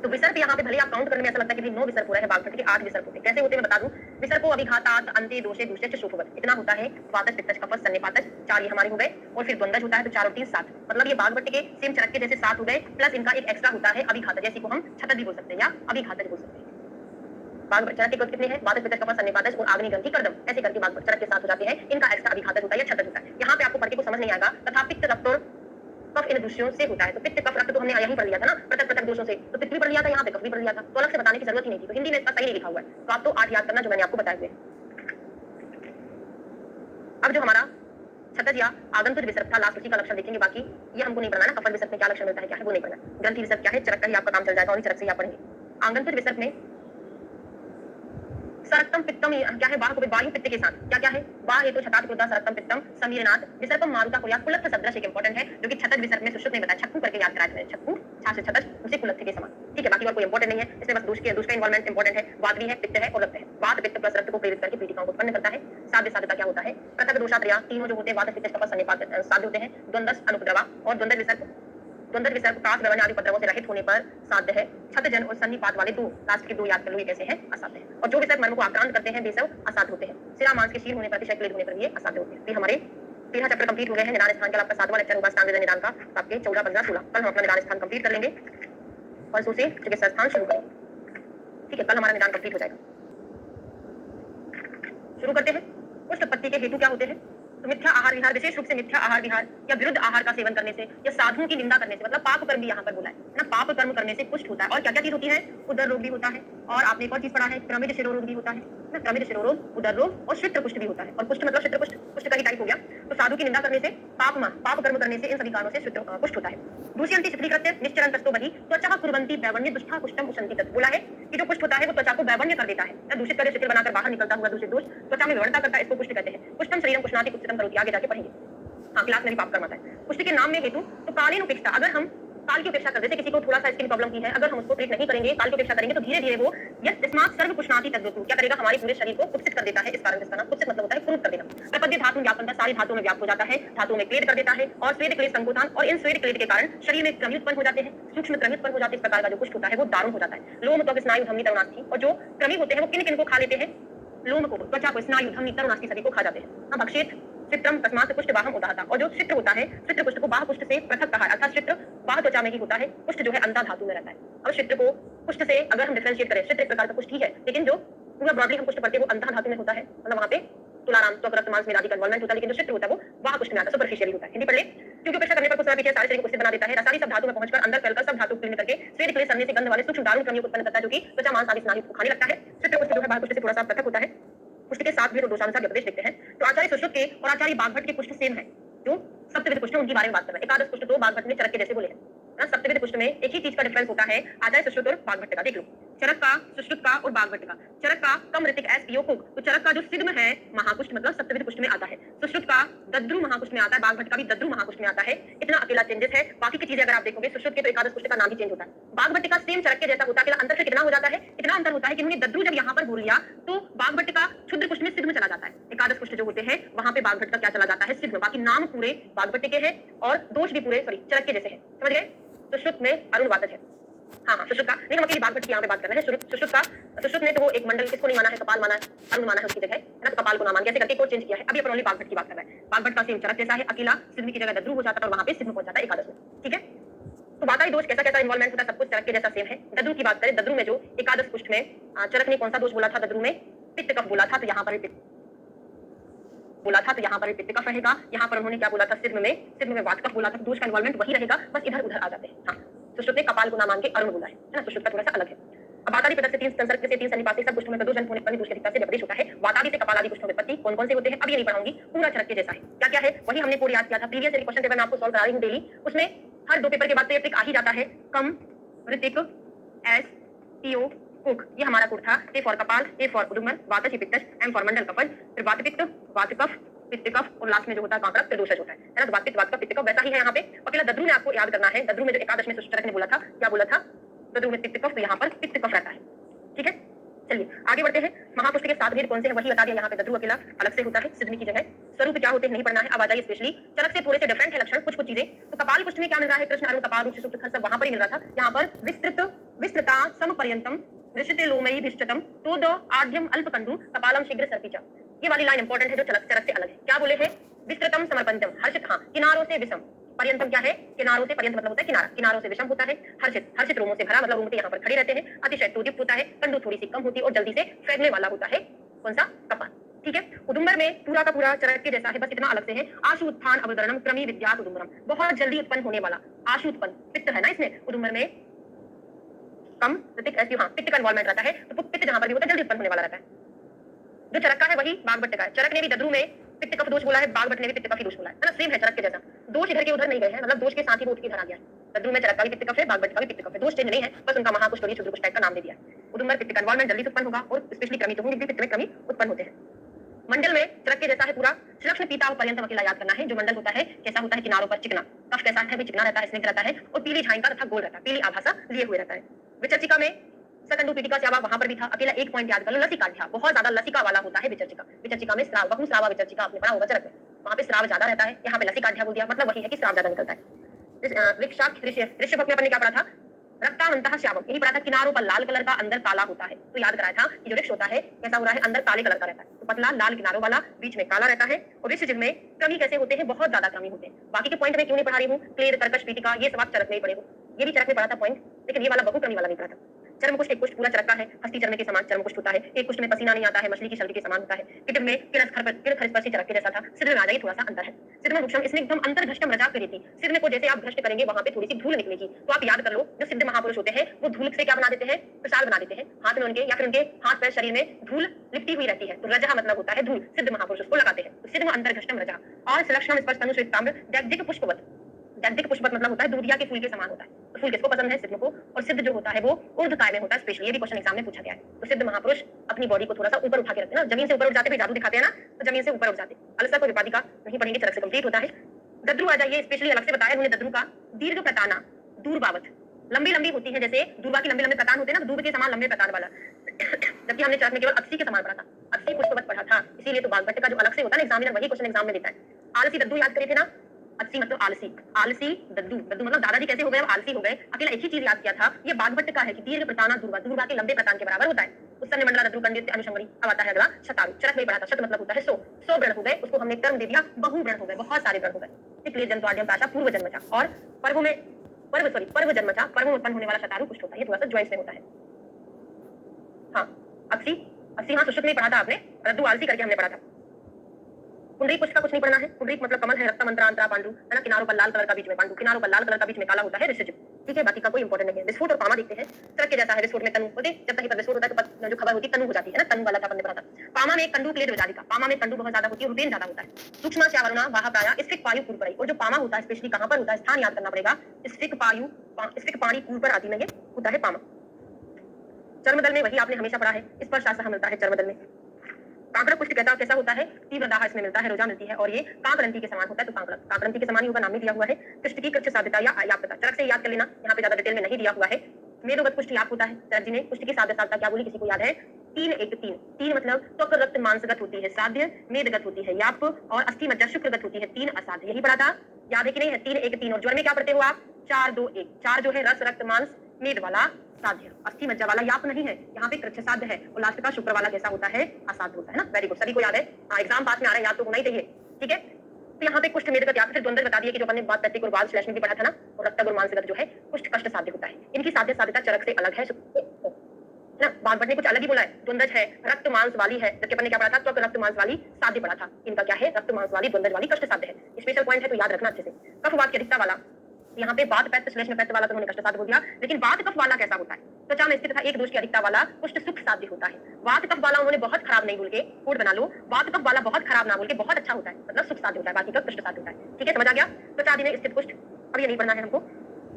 तो विसर्ग यहाँ पे भले आप काउंट करने में ऐसा लगता है कि 9 विसर्ग पूरा है, बागभट्ट के 8 विसर्ग होते हैं, कैसे होते हैं मैं बता दूं। विसर्ग को अभिघातात अंते दोषे दूषे शोभवत इतना होता है, वातज पित्तज कफज सन्निपातज 4 ये हमारे हो गए, और फिर द्वंद्वज होता है, तो 4 और 3 7, मतलब ये बागभट्ट के सेम चरक के जैसे 7 हो गए, प्लस इनका एक एक्स्ट्रा होता है अभिघातज, जैसे को हम छतज भी बोल सकते हैं या अभिघातज बोल सकते हैं। बागभट्ट चरक के कुल कितने हैं, वातज पित्तज कफज सन्निपातज और आग्नेय ग्रंथि कर्दम, ऐसे करके बागभट्ट चरक के 7 हो जाते हैं, इनका एक्स्ट्रा अभिघातज होता है या छतज होता है। यहाँ पे आपको पढ़ के कुछ समझ नहीं आएगा, तथा पित्त रक्त और कफ इन दूषियों से होता है, तो पित्त कफ रक्त तो हमने यहीं पढ़ लिया था ना, पृथक पृथक दोषों से, तो पित्त भी पढ़ लिया था, यहाँ पे कफ भी पढ़ लिया था, तो अलग से बताने की जरूरत ही नहीं थी, तो हिंदी में इसका सही नहीं लिखा हुआ है, तो आप तो 8 याद करना जो मैंने आपको बताए हुए। अब जो हमारा छतज या आगंतुक विसर्ग था, लास्ट उसी का लक्षण देखेंगे, बाकी ये हमको नहीं पढ़ना ना, कफज विसर्ग में क्या लक्षण मिलता है क्या है वो नहीं पढ़ना, ग्रंथि विसर्ग क्या है, चरक का ही आपका काम चल जाएगा, और चरक से ही आप पढ़ेंगे। आगंतुक विसर्ग में सरक्तम पित्तम क्या है, वाह को वायु पित्त के साथ क्या क्या है, वाह हेतु छतात क्रोधा सरक्तम पित्तम समीरनाथ विसर्पम मारुता को या कुलत्थ सदृश एक इंपॉर्टेंट है, जो कि छतज विसर्ग में सुश्रुत ने बताया, छक्कू करके याद कराया मैंने, छक्कू छाछ छतज उसे कुलत्थ के समान। ठीक है, बाकी और कोई इंपॉर्टेंट नहीं है, इसमें बस दोष का इन्वॉल्वमेंट इंपॉर्टेंट है, वादवी है, पित्त है और रक्त है, वात पित्त प्लस रक्त को प्रेरित करके पीड़िकाओं को उत्पन्न करता है। साध्य साध्यता क्या होता है, पृथक दोषात्रया तीनों जो होते हैं वात पित्त कफ सन्निपात साध्य होते हैं, द्वंद्व अनुपद्रवा और द्वंद्व विसर्ग काश व्यवहार आदि उपद्रवों से रहित होने पर साध्य है। छतजन और सन्निपात वाले 2 लास्ट के 2 याद कर लो, ये कैसे हैं, असाध्य है। और जो विसर्ग मर्म को आक्रांत करते हैं वे सब असाध्य होते हैं, सिरा मांस के शील होने पर अतिशय क्लेद होने पर ये असाध्य होते हैं। ये हमारे 13 चैप्टर कंप्लीट हो गए हैं, निदान स्थान का आपका 7वां लेक्चर होगा स्थान निदान का, आपके 14 15 16 कल हम अपना निदान स्थान कंप्लीट कर लेंगे, परसों से चिकित्सा स्थान शुरू करेंगे। ठीक है, कल हमारा निदान कंप्लीट हो जाएगा। शुरू करते हैं। कुष्ठ पत्ती के हेतु क्या होते हैं, तो मिथ्या आहार विहार, विशेष रूप से मिथ्या आहार विहार या विरुद्ध आहार का सेवन करने से, या साधुओं की निंदा करने से, मतलब पाप कर्म भी यहाँ पर बोला है ना, पाप कर्म करने से कुष्ठ होता है। और क्या क्या चीज होती है, उदर रोग भी होता है, और आपने एक और चीज पढ़ा है क्रमित शिरोरोग भी होता है ना, क्रमित शिरोरोग, उदर रोग और श्वित्र कुष्ठ भी होता है, और कुष्ठ मतलब श्वित्र कुष्ठ, कुष्ठ का ही टाइप हो गया। तो साधु की निंदा करने से, पाप कर्म करने से, इन सभी कारणों से श्वित्र कुष्ठ होता है। दूसरी अंति चित्रीकृत्य निश्चरण तस्तो बही त्वचा कुर्वन्ति वैवण्य दुष्टा कुष्ठम उशन्ति तत्, बोला है कि जो कुष्ठ होता है वो त्वचा को वैवण्य कर देता है, दूषित करे शिथिल बनाकर बाहर निकलता हुआ दूषित दोष त्वचा में विवरणता करता है, इसको कुष्ठ कहते हैं। कुष्ठम शरीरम कुष्णाति कुष्ठितम करोति, आगे जाके पढ़ेंगे, हाँ क्लास में भी पाप कर्म आता है। कुष्ठ के नाम में हेतु, तो कालीन उपेक्षा, अगर हम काल की उपेक्षा कर, जैसे किसी को थोड़ा सा स्किन प्रॉब्लम की है, अगर हम उसको ट्रीट नहीं करेंगे, काल की उपेक्षा करेंगे, तो धीरे धीरे वो यस्मात् सर्व कुष्णाति तद्वतु क्या करेगा, हमारे पूरे शरीर को कुत्सित कर देता है। इस कारण इसका नाम कुत्सित मतलब होता है क्रूर कर देना। प्रपद्य धातु व्यापन, सारी धातुओं में व्याप्त हो जाता है, धातुओं में क्लेद कर देता है, और स्वेद क्लेद संकोचन, और इन स्वेद क्लेद के कारण शरीर में क्रमी उत्पन्न हो जाते हैं, सूक्ष्म क्रमी उत्पन्न हो जाते हैं। इस प्रकार का जो कुष्ठ होता है वो दारुण हो जाता है। लोम त्वक स्नायु धमनी तरुणास्थि, और जो क्रमी होते हैं वो किन किन को खा लेते हैं, लोम को, त्वचा को, स्नायु धमनी तरुणास्थि सभी को खा जाते हैं। हम भक्षेत चित्रम तस्मात् कुष्ठ बाहम उदाहता, और जो चित्र होता है, चित्र कुष्ठ को बाह कुष्ठ से पृथक कहा है, अर्थात चित्र बाह त्वचा में ही होता है, कुष्ठ जो है अंधा धातु में रहता है। अब चित्र को कुष्ठ से अगर हम डिफरेंशिएट करें, चित्र एक प्रकार का कुष्ठ ही है, लेकिन जो पूरा ब्रॉडली हम कुष्ठ पढ़ते हैं वो अंधा धातु में होता है, मतलब वहां पे तुलाराम त्वक रक्त मांस में आदि का इन्वॉल्वमेंट होता है, लेकिन जो चित्र होता है वो बाह कुष्ठ में आता है, सुपरफिशियली होता है। हिंदी पढ़ ले, क्योंकि उपेक्षा करने पर कुछ समय पीछे सारे शरीर को स्थिर बना देता है। रसादी सब धातु में पहुंचकर अंदर फैलकर सब धातु विलीन करके स्वेद क्लेश सड़ने से गंध वाले सूक्ष्म दारुण क्रमियों को उत्पन्न करता है, जो कि त्वचा मांस आदि स्नायु को खाने लगता है। चित्त कुष्ठ जो है बाह्य कुष्ठ से थोड़ा सा पृथक होता है। कुष्ठ के साथ भी तो दोषानुसार व्यपदेश देखते हैं। तो आचार्य सुश्रुत के और आचार्य बागभट्ट के कुष्ठ सेम है, जो सप्तविध कुष्ठ उनके बारे में बात कर रहे हैं। एकादश कुष्ठ तो बागभट्ट ने चरक के जैसे बोले हैं ना। सप्तविध कुष्ठ में एक ही चीज का डिफरेंस होता है आचार्य सुश्रुत और बागभट्ट का। देख लो, चरक का, सुश्रुत का और बागभट्ट का। चरक का कम ऋतिक एस पीओ कुक, तो चरक का जो सिग्म है महाकुष्ठ मतलब सप्तविध कुष्ठ में आता है। सुश्रुत का दद्रु महाकुष्ठ में आता है, बागभट्ट का भी दद्रु महाकुष्ठ में आता है। इतना अकेला चेंजेस है। बाकी की चीजें अगर आप देखोगे सुश्रुत के तो एकादश कुष्ठ का नाम ही चेंज होता है। बागभट्ट का सेम चरक के जैसा होता है। अकेला अंतर से कितना हो जाता है, इतना अंतर होता है कि उन्होंने दद्रु जब यहाँ पर बोल लिया तो बागभट्ट का क्षुद्र कुष्ठ में सिग्म चला जाता है। एकादश कुष्ठ जो होते हैं वहां पे बागभट्ट का क्या चला जाता है, सिग्म। बाकी नाम पूरे बागभट्ट के हैं और दोष भी पूरे सॉरी चरक के जैसे हैं। समझ गए? सुश्रुत में अरुण वातज है। हाँ, सुश्रुत का नहीं, हम अकेले बागभट्ट की यहाँ पे बात कर रहे हैं। सुश्रुत ने तो वो एक मंडल किसको नहीं माना है, कपाल माना है, अरुण माना है उसकी जगह, है ना। तो कपाल को ना मान कैसे करके कोड चेंज किया है। अभी अपन ओनली बागभट्ट की बात कर रहे हैं। बागभट्ट का सेम चरक जैसा है, अकेला सिग्म की जगह दद्रु हो जाता है और वहां पे सिग्म पहुंच जाता है एकादश में। ठीक है, तो वाताई दोष कैसा कैसा इन्वॉल्वमेंट होता है, सब कुछ चरक के जैसा सेम है। दद्रु की बात करें, दद्रु में जो एकादश कुष्ठ में चरक ने कौन सा दोष बोला था, दद्रु में पित्त कफ बोला था, तो यहाँ पर बोला था, तो यहाँ पर पित्त कफ रहेगा। यहाँ पर उन्होंने क्या बोला था, सिग्म में वात कफ बोला था। दोष का इन्वॉल्वमेंट वही रहेगा, बस इधर उधर आ जाते हैं। हाँ, सुश्रुत ने कपाल को ना मान के अरुण बोला है ना। सुश्रुत का थोड़ा सा अलग है। अब वातादि पदक से तीन संसर्ग से तीन सन्निपात से सब कुष्ठों में प्रदोषण होने पर दूसरी से व्यपदेश होता है। वातादि से कपाल आदि कुष्ठों में उत्पत्ति कौन कौन से होते हैं अब ये नहीं पढ़ाऊंगी, पूरा चरक के जैसा है। क्या क्या है वही हमने पूरी याद किया था। प्रीवियस क्वेश्चन पेपर में आपको सॉल्व करा रही हूं डेली, उसमें हर 2 पेपर के बाद तो ये ट्रिक आ ही जाता है। कम, ऋतिक, एस, टीओ, कुक, ये हमारा कुक था। ए फॉर कपाल, ए फॉर उदुमन, वातज पित्तज, एम फॉर मंडल कफल, फिर वात पित्त, वात कफ, पित्त कफ और लास्ट में जो होता है कांकरक प्रदोषज होता है ना। तो वात पित्त, वात कफ, पित्त कफ वैसा ही है यहाँ पे। अकेला दद्रु में आपको याद करना है। दद्रु में जो एकादश में सुश्रुत ने बोला था, क्या बोला था, दद्रु में पित्त कफ, तो यहाँ पर पित्त कफ रहता है। ठीक है, चलिए आगे बढ़ते हैं। महाकुष्ठ के 7 भेद कौन से हैं वही बता दिया। यहाँ पे दद्रु अकेला अलग से होता है सिग्म की जगह। स्वरूप क्या होते हैं नहीं पढ़ना है। अब आ जाइए स्पेशली चरक से थोड़े से डिफरेंट है लक्षण, कुछ चीजें। तो कपाल कुष्ठ में क्या मिल रहा है, कृष्ण अरुण कपाल रूप से सुप्त सब वहां पर ही मिल रहा था। यहाँ पर विस्तृता समपर्यंतम दृश्यते लोमयी भिष्टतम तो द आद्यम अल्पकंडु कपालम शीघ्र सर्पिचा। ये वाली लाइन इंपॉर्टेंट है जो चरक से अलग है। क्या बोले हैं, विस्तृतम समर्पणतम, हर्षित, हाँ, किनारों से विषम, पर्यंतम क्या है, किनारों से, पर्यंत मतलब होता है किनारा, किनारों से विषम होता है। हर्षित रोमों से भरा मतलब रोमते यहाँ पर खड़े रहते हैं। अतिशय टोदित होता है, कंडू थोड़ी सी कम होती है और जल्दी से फैलने वाला होता है। कौन सा, कपाल। ठीक है, उदुम्बर में पूरा का पूरा चरक के जैसा है, बस इतना अलग से है। आशु उत्थान अवतरणम क्रमी विद्यात उदुम्बरम, बहुत जल्दी उत्पन्न होने वाला। आशु उत्पन्न, पित्त है ना इसमें, उदुम्बर में कम, ऋतिक, ऐसी, हाँ, पित्त का इन्वॉल्वमेंट रहता है। तो पित्त जहां पर भी होता है जल्दी उत्पन्न होने वाला रहता है। जो चरक का है वही बागभट्ट का है। चरक ने भी दद्रु में पित्त कफ दोष बोला है, बागभट्ट ने भी पित्त कफ ही दोष बोला है ना। सेम है चरक के जैसा, दोष इधर के उधर नहीं गए हैं, मतलब दोष के साथ ही वो इधर आ गया है। दद्रु में चरक का भी पित्त कफ है, बागभट्ट का भी पित्त कफ है, दोष चेंज नहीं है, बस उनका महाकुष्ठ और क्षुद्र कुष्ठ टाइप का नाम दे दिया है। उदुम्बर पित्त का इन्वॉल्वमेंट जल्दी उत्पन्न होगा और स्पेशली क्रमी तो होंगे भी, पित्त में क्रमी उत्पन्न होते हैं। मंडल में चरक के जैसा है पूरा। श्लक्ष्म पीता और पर्यंतम अकेला याद करना है। जो मंडल होता है कैसा होता है, किनारों पर चिकना। कफ कैसा है, भी चिकना रहता है, स्निग्ध रहता है और पीली झाइका तथा गोल रहता है, पीली आभासा लिए हुए रहता है। विचर्चिका में सकंडू पीटिका स्यावा वहां पर भी था। अकेला एक पॉइंट याद कर लो, लसिका, बहुत ज्यादा लसिका वाला होता है विचर्चिका। विचर्चिका में स्राव, बहु स्रावा विचर्चिका आपने पढ़ा होगा चरक में, वहां पे स्राव ज्यादा रहता है। यहाँ पे लसिका बोल दिया, मतलब वही है कि स्राव ज्यादा निकलता है। वृक्षाक्ष ऋषभ में अपन ने क्या पढ़ा था, रक्तावंतः श्यामम, यही पढ़ा था। किनारों पर लाल कलर का, अंदर काला होता है। तो याद कराया था कि जो वृक्ष होता है कैसा हो रहा है, अंदर काले कलर का रहता है, तो पतला लाल किनारों वाला, बीच में काला रहता है। और वृक्ष जिनमें क्रमी कैसे होते हैं, बहुत ज्यादा क्रमी होते हैं। बाकी के पॉइंट में क्यों नहीं पढ़ा रही हूँ, क्लेद, कर्कश, पीटिका, ये सब आप चरक में ही पढ़े हो। ये भी चरक में पढ़ा था पॉइंट, लेकिन ये वाला बहुक्रमी वाला नहीं पढ़ा था। चर्म कुष्ठ, एक कुष्ठ पूरा चरक का है, हस्ती चर्म के समान चर्म कुष्ठ होता है। एक कुष्ठ में पसीना नहीं आता है, मछली की शल्य के समान होता है। किटिम में किरत चरक के जैसा था। सिद्ध में आ जाइए, थोड़ा सा अंतर है। सिद्ध में वृक्षम, इसमें एकदम अंतर्घष्टम रजा करी थी। सिद्ध में को जैसे आप घष्ट करेंगे वहां पे थोड़ी सी धूल निकलेगी। तो आप याद कर लो, जो सिद्ध महापुरुष होते हैं वो धूल से क्या बना देते हैं, प्रसाद बना देते हैं। हाथ में उनके या फिर उनके हाथ पैर शरीर में धूल लिपटी हुई रहती है, तो रजा मतलब होता है धूल। सिद्ध महापुरुष उसको लगाते हैं, तो सिद्ध में अंतर्घष्टम रजा। और सुलक्षणम स्पर्श तनु श्वेत ताम्र दैग्धिक पुष्पवत, दैग्धिक पुष्पवत मतलब होता है दूधिया के फूल के समान होता है। तो फूल किसको पसंद है, सिद्ध को। और सिद्ध जो होता है वो ऊर्ध्वकाय में होता है, स्पेशली ये भी क्वेश्चन एग्जाम में पूछा गया है। तो सिद्ध महापुरुष अपनी बॉडी को थोड़ा सा ऊपर उठा के रखते हैं ना, जमीन से ऊपर उठ जाते हैं, जादू दिखाते हैं ना, तो जमीन से ऊपर उठ जाते हैं। अलसा को विपादिका नहीं पढ़ेंगे, चरक से कंप्लीट होता है। दद्रु आ जाइए, स्पेशली अलग से बताया उन्होंने दद्रु का। दीर्घ प्रताना, दूरबावत, लंबी लंबी होती है, जैसे दूर्वा की लंबे लंबे प्रतान होते हैं ना, दूर के समान लंबे प्रतान वाला। जबकि हमने चरक में केवल अक्षी के समान पढ़ा था, अक्षी पुष्पवत पढ़ा था, इसीलिए तो बागभट्ट का जो अलग से होता है ना, एग्जामिनर वही क्वेश्चन एग्जाम में देता है। आलसी दद्दू याद करे थे ना, अक्षी मतलब आलसी, आलसी दद्दू, दद्दू मतलब दादाजी कैसे हो गए, आलसी हो गए। अकेला एक ही चीज याद किया था, ये बागभट्ट का है कि दीर्घ प्रताना दूर्वा, दूर्वा के लंबे प्रतान के बराबर होता है। उत्सन्न मंडला दद्दू कंडित अनुषंगरी। अब आता है अगला शतारु, चरक में पढ़ा था। शत मतलब होता है 100 व्रण हो गए, उसको हमने टर्म दे दिया बहु व्रण हो गए, बहुत सारे व्रण हो गए। इसलिए जंतुआद्यम प्राशा पूर्व जन्मचा और पर्व जन्मचा, पर्व में उत्पन्न होने वाला शतारु कुष्ठ होता है, ये थोड़ा सा ज्वाइंट्स में होता है। हाँ, अक्षी हाँ, सुश्रुत में पढ़ा था आपने, दद्दू आलसी करके हमने पढ़ा था। पुंडरीक पुष्प का कुछ नहीं पढ़ना है। पुंडरीक मतलब कमल है, रक्तम अंतरा अंतरा पांडु, है ना, किनारों पर लाल कलर का बीच में पांडु, किनारों पर लाल कलर का बीच में काला होता है ऋषिज। ठीक है, बाकी का कोई इंपॉर्टेंट नहीं है। विस्फोट और पामा देखते हैं, ट्रक के जैसा है, विस्फोट में तनु होते, जब कहीं पर विस्फोट होता है तो जो खबर होती है तनु हो जाती है ना, तनु वाला क्या आपने पढ़ा था। पामा में कंडू प्लेट जालिका, पामा में कंडू बहुत ज्यादा होती है, रुपेन ज्यादा होता है। सूक्ष्म श्यावरुणा वाह प्राया स्फिक पायु पूर्व पड़ी, और जो पामा होता है स्पेशली कहां पर होता है, स्थान याद करना पड़ेगा। स्फिक पायु, स्फिक पानी पूर्व पर आदि में ये होता है पामा। चर्मदल में वही आपने हमेशा पढ़ा है, इस पर शास्त्र मिलता है चर्मदल में। कांकड़ पुष्ट कैसा होता है, तीव्र दाह इसमें मिलता है, रोजा मिलती है, और ये कांकरंती के समान होता है। तो कांकरंती के समान ही होगा, नाम में दिया हुआ है। कृष्ण की कृष्ण साध्यता या याप्तता, चरक से याद कर लेना, यहाँ पे ज्यादा डिटेल में नहीं दिया हुआ है। मेदोगत पुष्ट याप होता है, चरक जी ने पुष्ट की साध्य साधता क्या बोली, किसी को याद है? 3-1-3 मतलब त्वक रक्त मांसगत होती है साध्य, मेदगत होती है याप, और अस्थि मज्जा शुक्रगत होती है 3 असाध्य। यही पढ़ा था, याद है कि नहीं है? 3-1-3। और ज्वर में क्या पढ़ते हो आप? 4-2-1। 4 जो है रस रक्त मांस मेद वाला साध्य, अस्थि मज्जा वाला याप नहीं है, यहाँ पे कृच्छ साध्य है, और लास्ट का शुक्र वाला कैसा होता है? असाध्य होता है ना। वेरी गुड, सभी को याद है, एग्जाम पास में आ रहा है, याद तो होना ही चाहिए। ठीक है, तो यहाँ पे कुष्ठ मेदगत याप, फिर द्वंद्व बता दिया कि जो अपने बात पैतिक और बाद स्लैश में भी पढ़ा था ना, और रक्त और मांसगत जो है कुष्ठ कष्ट साध्य होता है। इनकी साध्य साध्यता चरक से अलग है ना। बागभट ने कुछ अलग ही बोला है, द्वंद्वज है, रक्त मांस वाली है, जबकि अपन ने क्या पढ़ा था? त्वक रक्त मांस वाली साध्य पढ़ा था। इनका क्या है? रक्त मांस वाली, द्वंद्वज वाली, कष्ट साध्य है। स्पेशल पॉइंट है, तो याद रखना अच्छे से। कफवात की अधिकता वाला, यहाँ पे बात पैत स्लैश में पैत वाला तो उन्होंने कष्ट साध्य बोल दिया, लेकिन बात कफ वाला कैसा होता है? त्वचा में स्थित तथा एक दोष की अधिकता वाला कुष्ठ सुख साध्य होता है। वात कफ वाला उन्होंने बहुत खराब नहीं बोल के कोड बना लो, वात कफ वाला बहुत खराब ना बोल के बहुत अच्छा होता है, मतलब सुख साध्य होता है, बाकी का कष्ट साध्य होता है। ठीक है, समझ आ गया? त्वचा आदि में स्थित कुष्ठ, अब ये नहीं पढ़ना है हमको।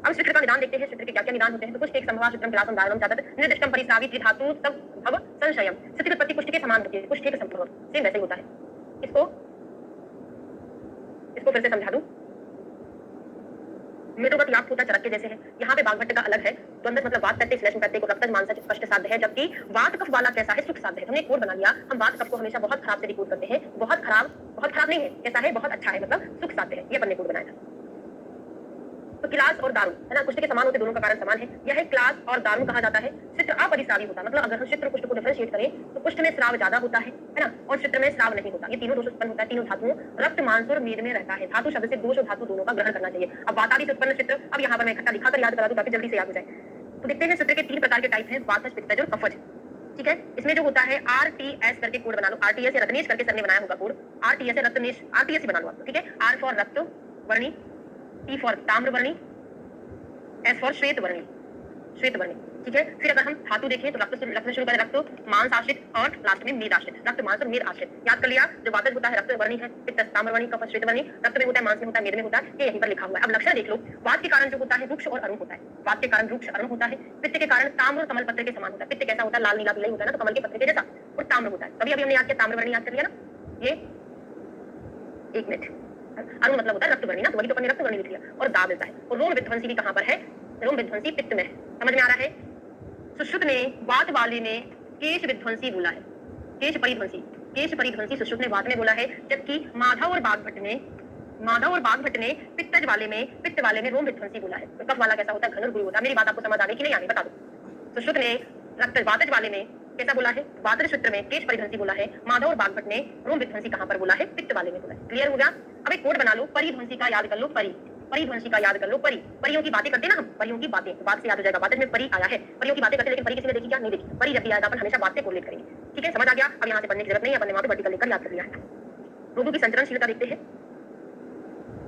अब चित्र का निदान देखते हैं, चित्र के क्या क्या निदान होते हैं। तो कुष्ठ एक संभवा चित्रम क्लासम दारणम जातक निर्दिष्टम परिस्रावी त्रिधातु सब भव संशयम, स्थिति उत्पत्ति कुष्ठ के समान होती है, कुष्ठ एक संभव सेम वैसे ही होता है। इसको फिर से समझा दूं। मेदोगत याप होता चरक के जैसे है, यहाँ पे बागभट्ट का अलग है। द्वंद्व मतलब वात पैत्तिक स्लैश में पैत्तिक और रक्तज मांसज कष्ट साध्य है, जबकि वात कफ वाला कैसा है? सुख साध्य है। हमने कोड बना लिया, हम वात कफ को हमेशा बहुत खराब से रिकॉर्ड करते हैं, बहुत खराब नहीं है, कैसा है? बहुत अच्छा है, मतलब सुख साध्य है, ये अपन ने कोड बनाया था। तो क्लास और दारू, है ना, कुष्ठ के समान होते, दोनों का कारण समान है। यह क्लास और दारू कहा जाता है। चित्र अपरिस्रावी होता, मतलब अगर हम चित्र और कुष्ठ को डिफरेंशिएट करें तो कुष्ठ में स्राव ज्यादा होता है ना, और चित्र में स्राव नहीं होता। ये तीनों दोष उत्पन्न होता है, तीनों धातुओं रक्त मांस और मेद में रहता है। धातु शब्द से दोष और धातु दोनों का ग्रहण करना चाहिए। अब वातादि से उत्पन्न चित्र, अब यहाँ पर मैं इकट्ठा लिखा कर याद करा दूं ताकि जल्दी से याद हो जाए। तो देखते हैं, चित्र के 3 प्रकार के टाइप हैं, वातज, पित्तज और कफज। ठीक है, इसमें जो होता है RTS करके कोड बना लो, RTS या रत्नेश करके सर ने बनाया होगा कोड, RTS या रत्नेश, RTS ही बना लो आप। ठीक है, R फॉर रक्त वर्णी, T फॉर ताम्र वर्णी, S फॉर श्वेत वर्णी, श्वेत वर्णी। ठीक है, फिर अगर हम धातु देखें तो रक्त से शुरू करें, रक्त मांस आश्रित और लास्ट में मेद आश्रित, रक्त मांस और मेद आश्रित। याद कर लिया, जो वातज होता है रक्त वर्णी है, पित्त ताम्र वर्णी, कफ श्वेत वर्णी, रक्त में होता है, मांस में होता है, मेद में होता है, ये यहीं पर लिखा हुआ है। अब लक्षण देख लो, वात के कारण जो होता है रुक्ष और अरुण होता है, वात के कारण रुक्ष अरुण होता है। पित्त के कारण ताम्र और कमल पत्र के समान होता है। पित्त कैसा होता है? लाल नीला पीला होता है ना, तो कमल के पत्र के जैसा, और ताम्र होता है। तभी अभी हमने याद किया, ताम्र वर्णी याद कर लिया ना। ये 1 मिनट, अरुण मतलब होता है रक्त वर्णी ना, तो वही तो अपने रक्त वर्णी लिख लिया। और दा मिलता है, और रोम विध्वंसी भी कहां पर है? रोम विध्वंसी पित्त में है, समझ में आ रहा है? सुश्रुत ने वात वाले ने केश विध्वंसी बोला है, केश परिध्वंसी सुश्रुत ने वात में बोला है, जबकि माधव और बागभट्ट ने पित्तज वाले में, पित्त वाले में रोम विध्वंसी बोला है। तो कफ वाला कैसा होता है? घन और गुरु होता है। मेरी बात आपको समझ आ गई कि नहीं आ गई? बता दो। सुश्रुत ने रक्त वातज वाले में कैसा बोला है? वातज सूत्र में केश परिध्वंसी बोला है। माधव और बागभट्ट ने रोम विध्वंसी कहां पर बोला है? पित्त वाले में बोला है। क्लियर हो गया? अब एक कोड बना लो, परिध्वंसी का याद कर लो, परिध्वंसी का याद कर लो। परियों की बातें करते हैं ना हम, परियों की बातें, बात से याद हो जाएगा। बात में परी आया है, परियों की बातें करते, लेकिन परी किसी ने देखी क्या? नहीं देखी। परी जब भी आएगा अपन हमेशा बात से कोरिलेट करेंगे। ठीक है, समझ आ गया? अब यहाँ से पढ़ने की जरूरत नहीं है, अपन ने वहां पे वर्टिकल लेकर याद कर लिया है। रोगों की संचरणशीलता देखते हैं।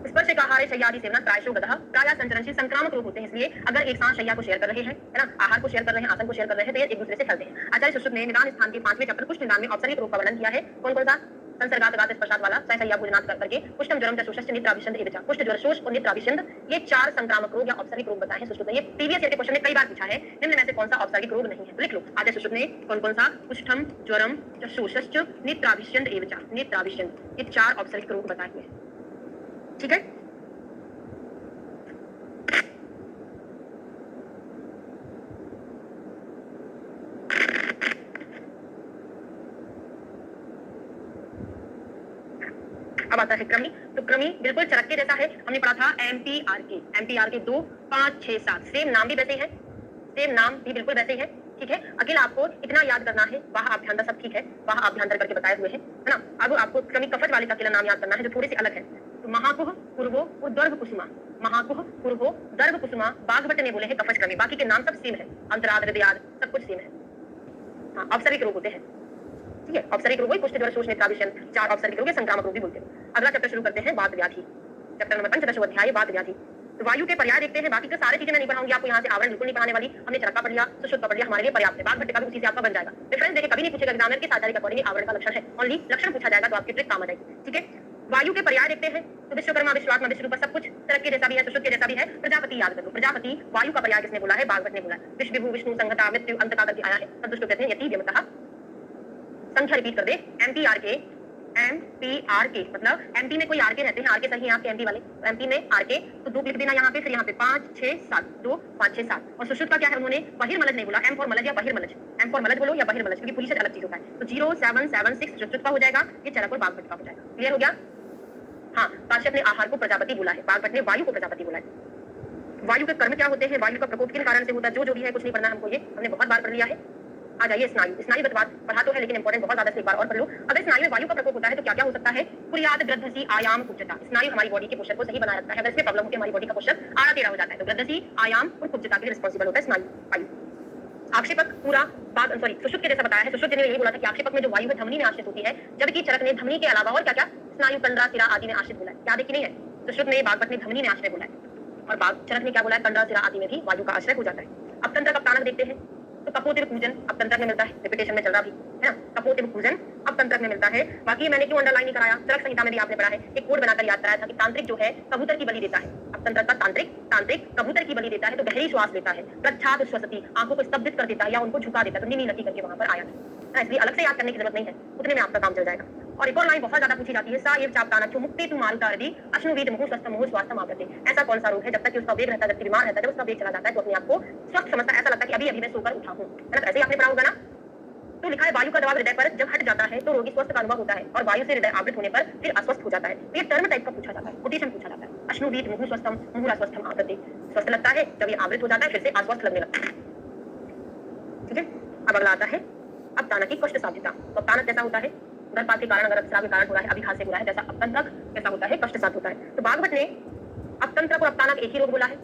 स्पर्श का आहार शय्यादि सेवना प्रायशो गदः प्रायः संचरणशील संक्रामक रोग होते हैं, इसलिए अगर एक साथ शय्या को शेयर कर रहे हैं, है ना, आहार को शेयर कर रहे हैं, आसन को शेयर कर रहे हैं, तो ये एक दूसरे से फैलते हैं। आचार्य सुश्रुत ने निदान स्थान के 5वें चैप्टर कुष्ठ निदान में औपचारिक रोग का वर्णन किया है। कौन कौन सा? संसर्गात गात स्पर्शात वाला, शय्या भोजनात करके, कुष्ठम ज्वरम चक्षुषश्च नेत्राभिषंद एवच, कुष्ठ ज्वर शोष और नेत्राभिषंद, ये 4 संक्रामक रोग या औपचारिक रोग बताए हैं सुश्रुत ने। ये प्रीवियस ईयर के क्वेश्चन में कई बार पूछा है, निम्न में से कौन सा औपचारिक रोग नहीं है? तो लिख लो, आचार्य सुश्रुत ने कौन कौन सा? कुष्ठम ज्वरम चक्षुषश्च नेत्राभिषंद एवच, नेत्राभिषंद, ये 4 औपचारिक रोग बताए हुए हैं। ठीक है, अब आता है क्रमी। तो क्रमी बिल्कुल चरक के जैसा है, हमने पढ़ा था एमपीआर के 2, 5, 6, 7, सेम नाम भी वैसे है, सेम नाम भी बिल्कुल वैसे ही है। ठीक है, अकेला आपको इतना याद करना है, वह आभ्यंतर सब ठीक है, वह आभ्यंतर करके बताए हुए हैं, है ना। अब आपको क्रमी कफज वाले का अकेला नाम याद करना है, जो थोड़े से अलग है। तो महाकुह, पूर्वो और दर्भ कुसुमा, महाकुह, पूर्वो, दर्भ कुसुमा, बागभट्ट ने बोले हैं कफज क्रमी, बाकी के नाम सब सेम है, अंतराद, हृदयाद सब कुछ सेम है। हाँ, औपचारिक रोग होते हैं। ठीक है। औपचारिक रोग वही कुष्ठ ज्वर शोष नेत्राभिषण, 4 औपचारिक रोग संक्रामक रोग भी बोलते हैं। अगला चैप्टर शुरू करते हैं वात व्याधि, चैप्टर नंबर 15 अध्याय वात व्याधि। तो वायु के पर्याय देखते हैं, बाकी का सारी चीजें मैं नहीं पढ़ाऊंगी आपको, यहाँ से आवरण बिल्कुल नहीं पढ़ाने वाली, हमने चरका पढ़ लिया, सुश्रुत पढ़ लिया, हमारे लिए पर्याप्त है। बाघ भट्ट का भी उसी से आपका बन जाएगा। डिफरेंस देखे कभी नहीं पूछेगा एग्जामिनर की आचार्य का अकॉर्डिंग आवरण का लक्षण है, ओनली लक्षण पूछा जाएगा तो आपकी ट्रिक काम आ जाएगी, ठीक है। वायु के पर्याय देखते हैं तो विश्वकर्मा, विश्वात्मा, विश्वरूप सब कुछ चरक के जैसा भी है, सुश्रुत के जैसा भी है। प्रजापति याद कर लो, प्रजापति वायु का पर्याय किसने बोला है? बाघ भट्ट ने बोला है। विश्व विभु विष्णु संहता मृत्यु अंत का करके आया है, संतुष्ट कहते हैं यति व्यमतः। संख्या रिपीट कर दे, एमपीआर के मतलब एमपी में कोई आर के रहते हैं, आर के सही है आपके एमपी वाले, एमपी में आर के तो 2 लिख देना यहाँ पे, फिर यहाँ पे 5 6 7 2 5 6 7। और सुश्रुत का क्या है? उन्होंने बहिर्मलज नहीं बोला, एम फॉर मलज या बहिर्मलज, एम फॉर मलज बोलो या बहिर्मलज, क्योंकि पुलिस अलग चीज होता है। तो 0 7 7 6 सुश्रुत का हो जाएगा, ये चरक और बाघ भट्ट का हो जाएगा। क्लियर हो गया? हाँ, काश्यप ने आहार को प्रजापति बोला है, बाघ भट्ट ने वायु को प्रजापति बोला है। वायु के कर्म क्या होते हैं? वायु का प्रकोप किन कारण से होता है? जो भी है कुछ नहीं पढ़ना हमको, ये हमने बहुत बार पढ़ लिया है। आ जाइए स्नायु, स्नायुगत बात पढ़ा तो है लेकिन इंपॉर्टेंट बहुत ज्यादा से एक बार और पढ़ लो। अगर स्नायु में वायु का प्रकोप होता है तो क्या क्या हो सकता है? कुरियात, ग्रद्धसी, आयाम, कुब्जता। स्नायु हमारी बॉडी के पोस्चर को सही बनाए रखता है, अगर इसमें प्रॉब्लम होती है हमारी बॉडी का पोस्चर आड़ा टेढ़ा हो जाता है तो ग्रद्धसी, आयाम और कुब्जता के लिए रिस्पॉन्सिबल होता है स्नायु वायु। आक्षेपक पूरा बात सॉरी सुश्रुत के जैसा बताया है। सुश्रुत ने यही बोला था कि आक्षेपक में जो वायु है धमनी में आश्रित होती है, जबकि चरक ने धमनी के अलावा और क्या क्या स्नायु, कंडरा, सिरा आदि में आश्रित बोला है। क्या देखी नहीं है? सुश्रुत ने, बाघ भट्ट ने धमनी में आश्रय बोला है और बाघ चरक ने क्या बोला है? कंडरा, सिरा आदि में भी वायु का आश्रय हो जाता है। अब तंत्र कप्तानक देखते हैं तो कपोतिर पूजन अब तंत्र में मिलता है, रिपीटेशन में चल रहा भी है ना। कपोतिर पूजन अब तंत्र में मिलता है। बाकी मैंने क्यों अंडरलाइन नहीं कराया? चरक संहिता में भी आपने पढ़ा है, एक कोड बनाकर याद कराया था कि तांत्रिक जो है कबूतर की बलि देता है। अब तंत्र का तांत्रिक कबूतर की बलि देता है तो गहरी श्वास लेता है, प्रच्छाद श्वसति, आंखों को स्तब्धित कर देता है या उनको झुका देता है, तो नीनी नकी करके वहां पर आया है, इसलिए अलग से याद करने की जरूरत नहीं है, उतने में आपका काम चल जाएगा। और एक और लाइन बहुत ज्यादा पूछी जाती है, सा एव चापतानक मुक्ति तु मारुतारदी अश्नुवीत मुहु स्वस्थ मुहु स्वास्थ्य मापते। ऐसा कौन सा रोग है जब तक कि उसका वेग रहता है, जबकि बीमार रहता है, जब उसका वेग चला जाता है तो अपने आप को स्वस्थ समझता है, ऐसा लगता है कि अभी अभी मैं सोकर उठा हूं, है ना। ऐसे ही आपने पढ़ा होगा ना। तो लिखा है वायु का दबाव हृदय पर जब हट जाता है तो रोगी स्वस्थ का अनुभव होता है और वायु से हृदय आवृत होने पर फिर अस्वस्थ हो जाता है। तो ये टर्म टाइप का पूछा जाता है, कोटेशन पूछा जाता है। अश्नुवीत मुहु स्वस्थम मुहु अस्वस्थम आपते, स्वस्थ लगता है जब ये आवृत हो जाता है, फिर से अस्वस्थ लगने लगता है, ठीक है। अब अगला आता है अब तानक की कष्ट साध्यता। तो तानक कैसा होता है? गर्भपात के कारण, अगर रक्तस्राव के कारण हो रहा है, अभिघात से हो रहा है, जैसा अपतंत्रक कैसा होता है? कष्ट साध्य होता है। तो बाघ भट्ट ने अपतंत्रक और अपतानक एक ही रोग बोला है।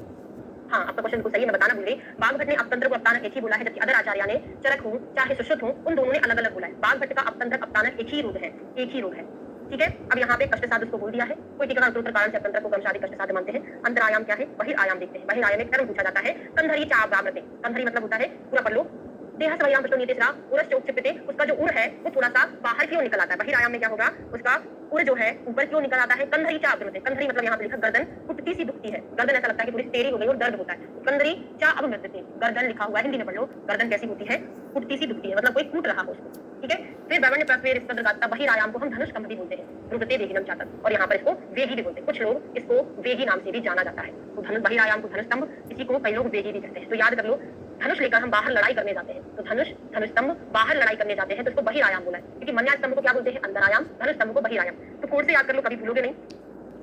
हाँ, आपका क्वेश्चन को सही है, मैं बताना भूल गई। बाघ भट्ट ने अपतंत्रक और अपतानक एक ही बोला है, जबकि अदर आचार्य ने चरक हो चाहे सुश्रुत हो उन दोनों ने अलग अलग बोला है। बाघ भट्ट का अपतंत्रक अपतानक एक ही रोग है, एक ही रोग है, ठीक है। अब यहाँ पे कष्ट साध्य उसको बोल दिया है। कोई टीकाकार उत्तर कारण से अपतंत्रक को क्रमशादी कष्ट साध्य मानते हैं। अंतरायाम क्या है? बहिरायाम देखते हैं। बहिरायाम में कर्म पूछा जाता है, कंधरी चाप व्रामृते। कंधरी मतलब होता है पूरा पढ़ लो, देह सवयाम प्रश्न तीसरा उरस चौक चिपते, उसका जो उर है वो थोड़ा सा बाहर क्यों निकल आता है। बहिरायाम में क्या होगा? उसका उर जो है ऊपर क्यों निकल आता है। कंधरी चा अभिमृते, कंधरी मतलब यहाँ पे लिखा गर्दन कुटती सी दुखती है, गर्दन ऐसा लगता है कि थोड़ी टेढ़ी हो गई और दर्द होता है। कंधरी चा अभिमृते, गर्दन लिखा हुआ है, हिंदी में पढ़ लो, गर्दन कैसी होती है? कुटती सी दुखती है, मतलब कोई कूट रहा हो उसको, ठीक है। फिर ब्राह्मण्य प्रस्वेर स्पंदगाता बहिरायाम को हम धनुष कंभ भी बोलते हैं, रुदते वेगिनम चातक, और यहाँ पर इसको वेगी भी बोलते हैं। कुछ लोग इसको वेगी नाम से भी जाना जाता है। तो धनुष बहिरायाम को धनुष स्तंभ, इसी को कई लोग वेगी भी कहते हैं। तो याद कर लो, धनुष लेकर हम बाहर लड़ाई करने जाते हैं तो धनुष स्तंभ, बाहर लड़ाई करने जाते हैं तो इसको बहिरायाम बोला है, क्योंकि मन्या स्तंभ को क्या बोलते हैं? अंतरायाम, धनुष स्तंभ को बहिरायाम। तो कोड से याद कर लो, कभी भूलोगे नहीं।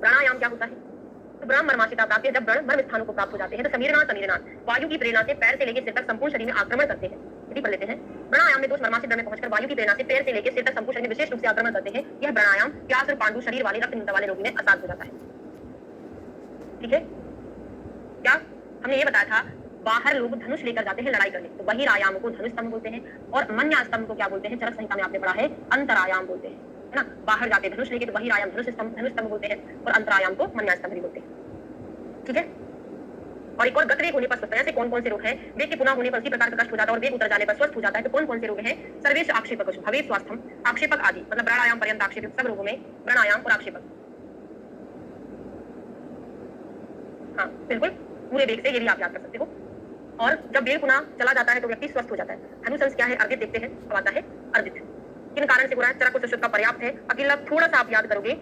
प्राणायाम क्या होता है? तो ब्रह्म मर्माशिता प्राप्त है, जब ब्रह्म मर्म स्थानों को प्राप्त हो जाते हैं। तो समीरनाथ वायु की प्रेरणा से पैर से लेकर सिर तक संपूर्ण शरीर में आक्रमण करते हैं, यदि पढ़ लेते हैं। प्राणायाम में दोष मर्माशित में पहुंचकर वायु की प्रेरणा से पैर से लेकर सिर तक संपूर्ण शरीर में विशेष रूप से आक्रमण करते हैं। यह प्राणायाम प्यास और पांडु शरीर वाले रक्तहीनता वाले रोगी में असाध्य हो जाता है, ठीक है। क्या हमने ये बताया था? बाहर लोग धनुष लेकर जाते हैं लड़ाई करने, तो बहिरायाम को धनुष स्तंभ बोलते हैं, और मन्या स्तंभ को क्या बोलते हैं? चरक संहिता में आपने पढ़ा है अंतरायाम बोलते हैं, है ना। बाहर जाते धनुष लेके तो बहिरायाम धनुष स्तंभ बोलते हैं, और अंतरायाम को मन्या स्तंभ भी बोलते हैं, ठीक है। और एक और गतवेग होने पर स्वस्थ, ऐसे कौन कौन से रोग हैं? वेग के पुनः होने पर उसी प्रकार का कष्ट हो जाता है और वेग उतर जाने पर स्वस्थ हो जाता है। तो कौन कौन से रोग हैं? सर्वेश आक्षेपक भवे स्वास्थ्यम, आक्षेपक आदि मतलब प्राणायाम पर्यंत आक्षेपक सब रोगों में प्राणायाम और आक्षेपक, हाँ बिल्कुल पूरे वेग से, ये भी आप याद कर सकते हो। और जब वेग पुनः चला जाता है तो व्यक्ति स्वस्थ हो जाता है। हनुसंस क्या है? अर्दित देखते हैं, अब आता है अर्दित। किन कारण से हो रहा है? चरक सुश्रुत का पर्याप्त है, अकेला थोड़ा सा आप याद करोगे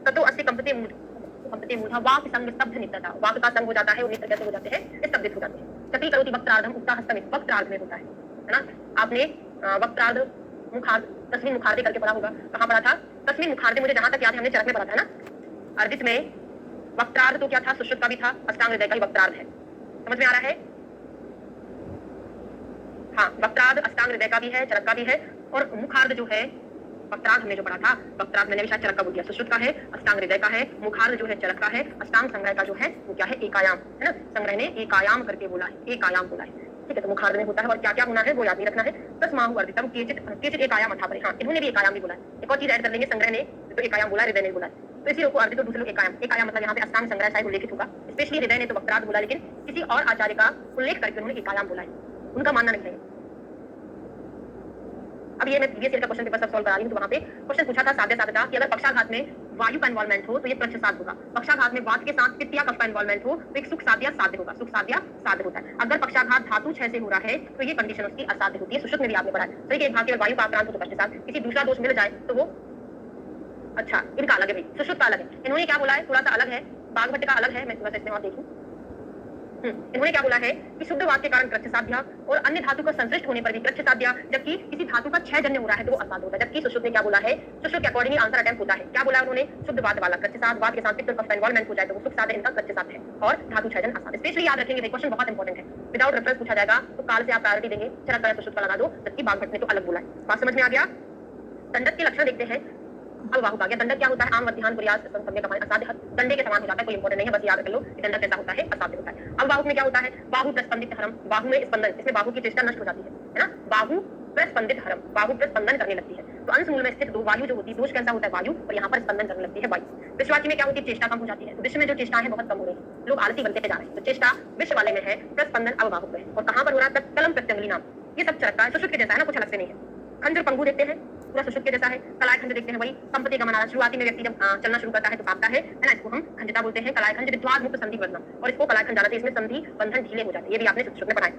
ततो अस्ति कंपते मूढ़ा, वाक संग स्तब्ध नित्यता, वाक का संग हो जाता है और नेत्र कैसे हो जाते हैं? स्तब्धित हो जाते हैं। चक्री करोति वक्त्रार्धम उक्ता हस्तमित, वक्त्रार्ध में होता है ना। आपने वक्त्रार्ध मुखार्ध तस्वीर मुखार्दे करके पढ़ा होगा, कहाँ पढ़ा था? तस्वीर मुखार्दे, मुझे जहां तक याद है हमने चरक में पढ़ा था ना। अर्दित में वक्त्रार्ध तो क्या था? सुश्रुत का भी था, अष्टांग हृदय का ही वक्त्रार्ध है, समझ में आ रहा है? हाँ, वक्त्रार्ध अष्टांग हृदय का भी है, चरक का भी है, और मुखार्ध जो है वक्त्रार्ध हमने जो पढ़ा था, वक्त्रार्ध मैंने भी शायद चरक का बोल दिया, सुश्रुत का है, अष्टांग हृदय का है, मुखार्ध जो है चरक का है, अष्टांग संग्रह का जो है वो क्या है? एकायाम, है ना। संग्रह ने एकायाम करके बोला है, एकायाम बोला है। ठीक है, तो मुखार्द में होता है और क्या क्या होना है वो याद नहीं रखना है। तस्माहु वर्धितम केचित केचित एकायाम अथापरे। हाँ, इन्होंने भी एकायाम भी बोला है। एक और चीज ऐड कर लेंगे, संग्रह ने तो एकायाम बोला, हृदय ने बोला है। तो इसी को अर्जित तो दूसरे लोग एकायाम, एकायाम मतलब यहाँ पे अष्टांग संग्रह शायद उल्लेखित होगा। स्पेशली हृदय ने तो वक्रार्थ बोला, लेकिन किसी और आचार्य का उल्लेख करके उन्होंने एकायाम बोला है, उनका मानना नहीं है। अब ये मैं प्रीवियस ईयर का क्वेश्चन पेपर सब सॉल्व करा रही हूँ, तो वहाँ पे क्वेश्चन पूछा था साध्य साध्यता कि अगर पक्षाघात में वायु का इन्वॉल्वमेंट हो तो ये प्रच्छसाद होगा, पक्षाघात में वात के साथ पित्त या कफ का इन्वॉल्वमेंट हो तो एक सुख साध्य साध्य होगा, सुख साध्य साध्य होता है। अगर पक्षाघात धातु 6 से हो रहा है तो ये कंडीशन उसकी असाध्य होती है। सुश्रुत में भी आपने पढ़ा है, सही, एक भाग केवल वायु का आक्रांत हो तो प्रच्छसाद, किसी दूसरा दोष मिल जाए तो वो अच्छा, इनका अलग है भाई, सुश्रुत का अलग है। इन्होंने क्या बोला है, थोड़ा सा अलग है, बागभट्ट का अलग है, मैं थोड़ा सा इसमें और देखूं। इन्होंने क्या बोला है कि शुद्ध वात के कारण कृच्छसाध्य और अन्य धातु का संश्लिष्ट होने पर भी कृच्छसाध्य, जबकि किसी धातु का क्षय जन्य हो रहा है तो वो असाध्य होता है। जबकि सुश्रुत ने क्या बोला है, सुश्रुत के अकॉर्डिंग आंसर अटेम्प्ट होता है। क्या बोला उन्होंने, शुद्ध वात वाला कृच्छसाध्य, वात के साथ पित्त का इन्वॉल्वमेंट हो जाए तो वो सुख साध्य, इनका कृच्छसाध्य है और धातु क्षय जन्य असाध्य। स्पेशली याद रखेंगे, क्वेश्चन बहुत इंपॉर्टेंट है, विदाउट रेफरेंस पूछा जाएगा तो काल से आप प्रायोरिटी देंगे, चरक का सुश्रुत का लगा दो, जबकि बागभट्ट ने तो अलग बोला है। बात समझ में आ गया। दंडक के लक्षण देखते हैं। अब बाहु भाग्य, दंडक क्या होता है, आम मध्याह्न प्रयास संसम्य का असाध्य, डंडे के समान हो जाता है, कोई इंपॉर्टेंट नहीं है, बस याद कर लो कि दंडक कैसा होता है, असाध्य होता है। अब बाहु में क्या होता है, बाहु प्रस्पंदित हरम, बाहु में स्पंदन, इसमें बाहु की चेष्टा नष्ट हो जाती है ना, बाहु प्रस्पंदित हरम, बाहु प्रस्पंदन करने लगती है। तो अंश मूल में स्थित दो वायु जो होती है, दोष कैसा होता है वायु, और यहाँ पर स्पंदन करने लगती है वायु। विश्ववाची में क्या होती है, चेष्टा कम हो जाती है। तो विश्व में जो चेष्टा है बहुत कम हो रही है, लोग आलसी बनते जा रहे हैं। तो चेष्टा विश्व वाले में है, प्रस्पंदन अब बाहु में है। और कहाँ पर हो रहा है, कलम प्रत्यंगली नाम, ये सब चरक का है, सुश्रुत के जैसा है ना, कुछ अलग से नहीं है। खंजर पंगु देखते हैं, पूरा सुश्रुत के जैसा है। कलाय खंड देखते हैं, वही संपत्ति गमन आधार, शुरुआती में व्यक्ति जब चलना शुरू करता है तो कांपता है ना, इसको हम खंजता बोलते हैं। कलाय खंड विद्वाद मुक्त संधि बंधन, और इसको कलाय खंड जाना चाहिए, इसमें संधि बंधन ढीले हो जाते हैं, ये भी आपने सुश्रुत में पढ़ा है।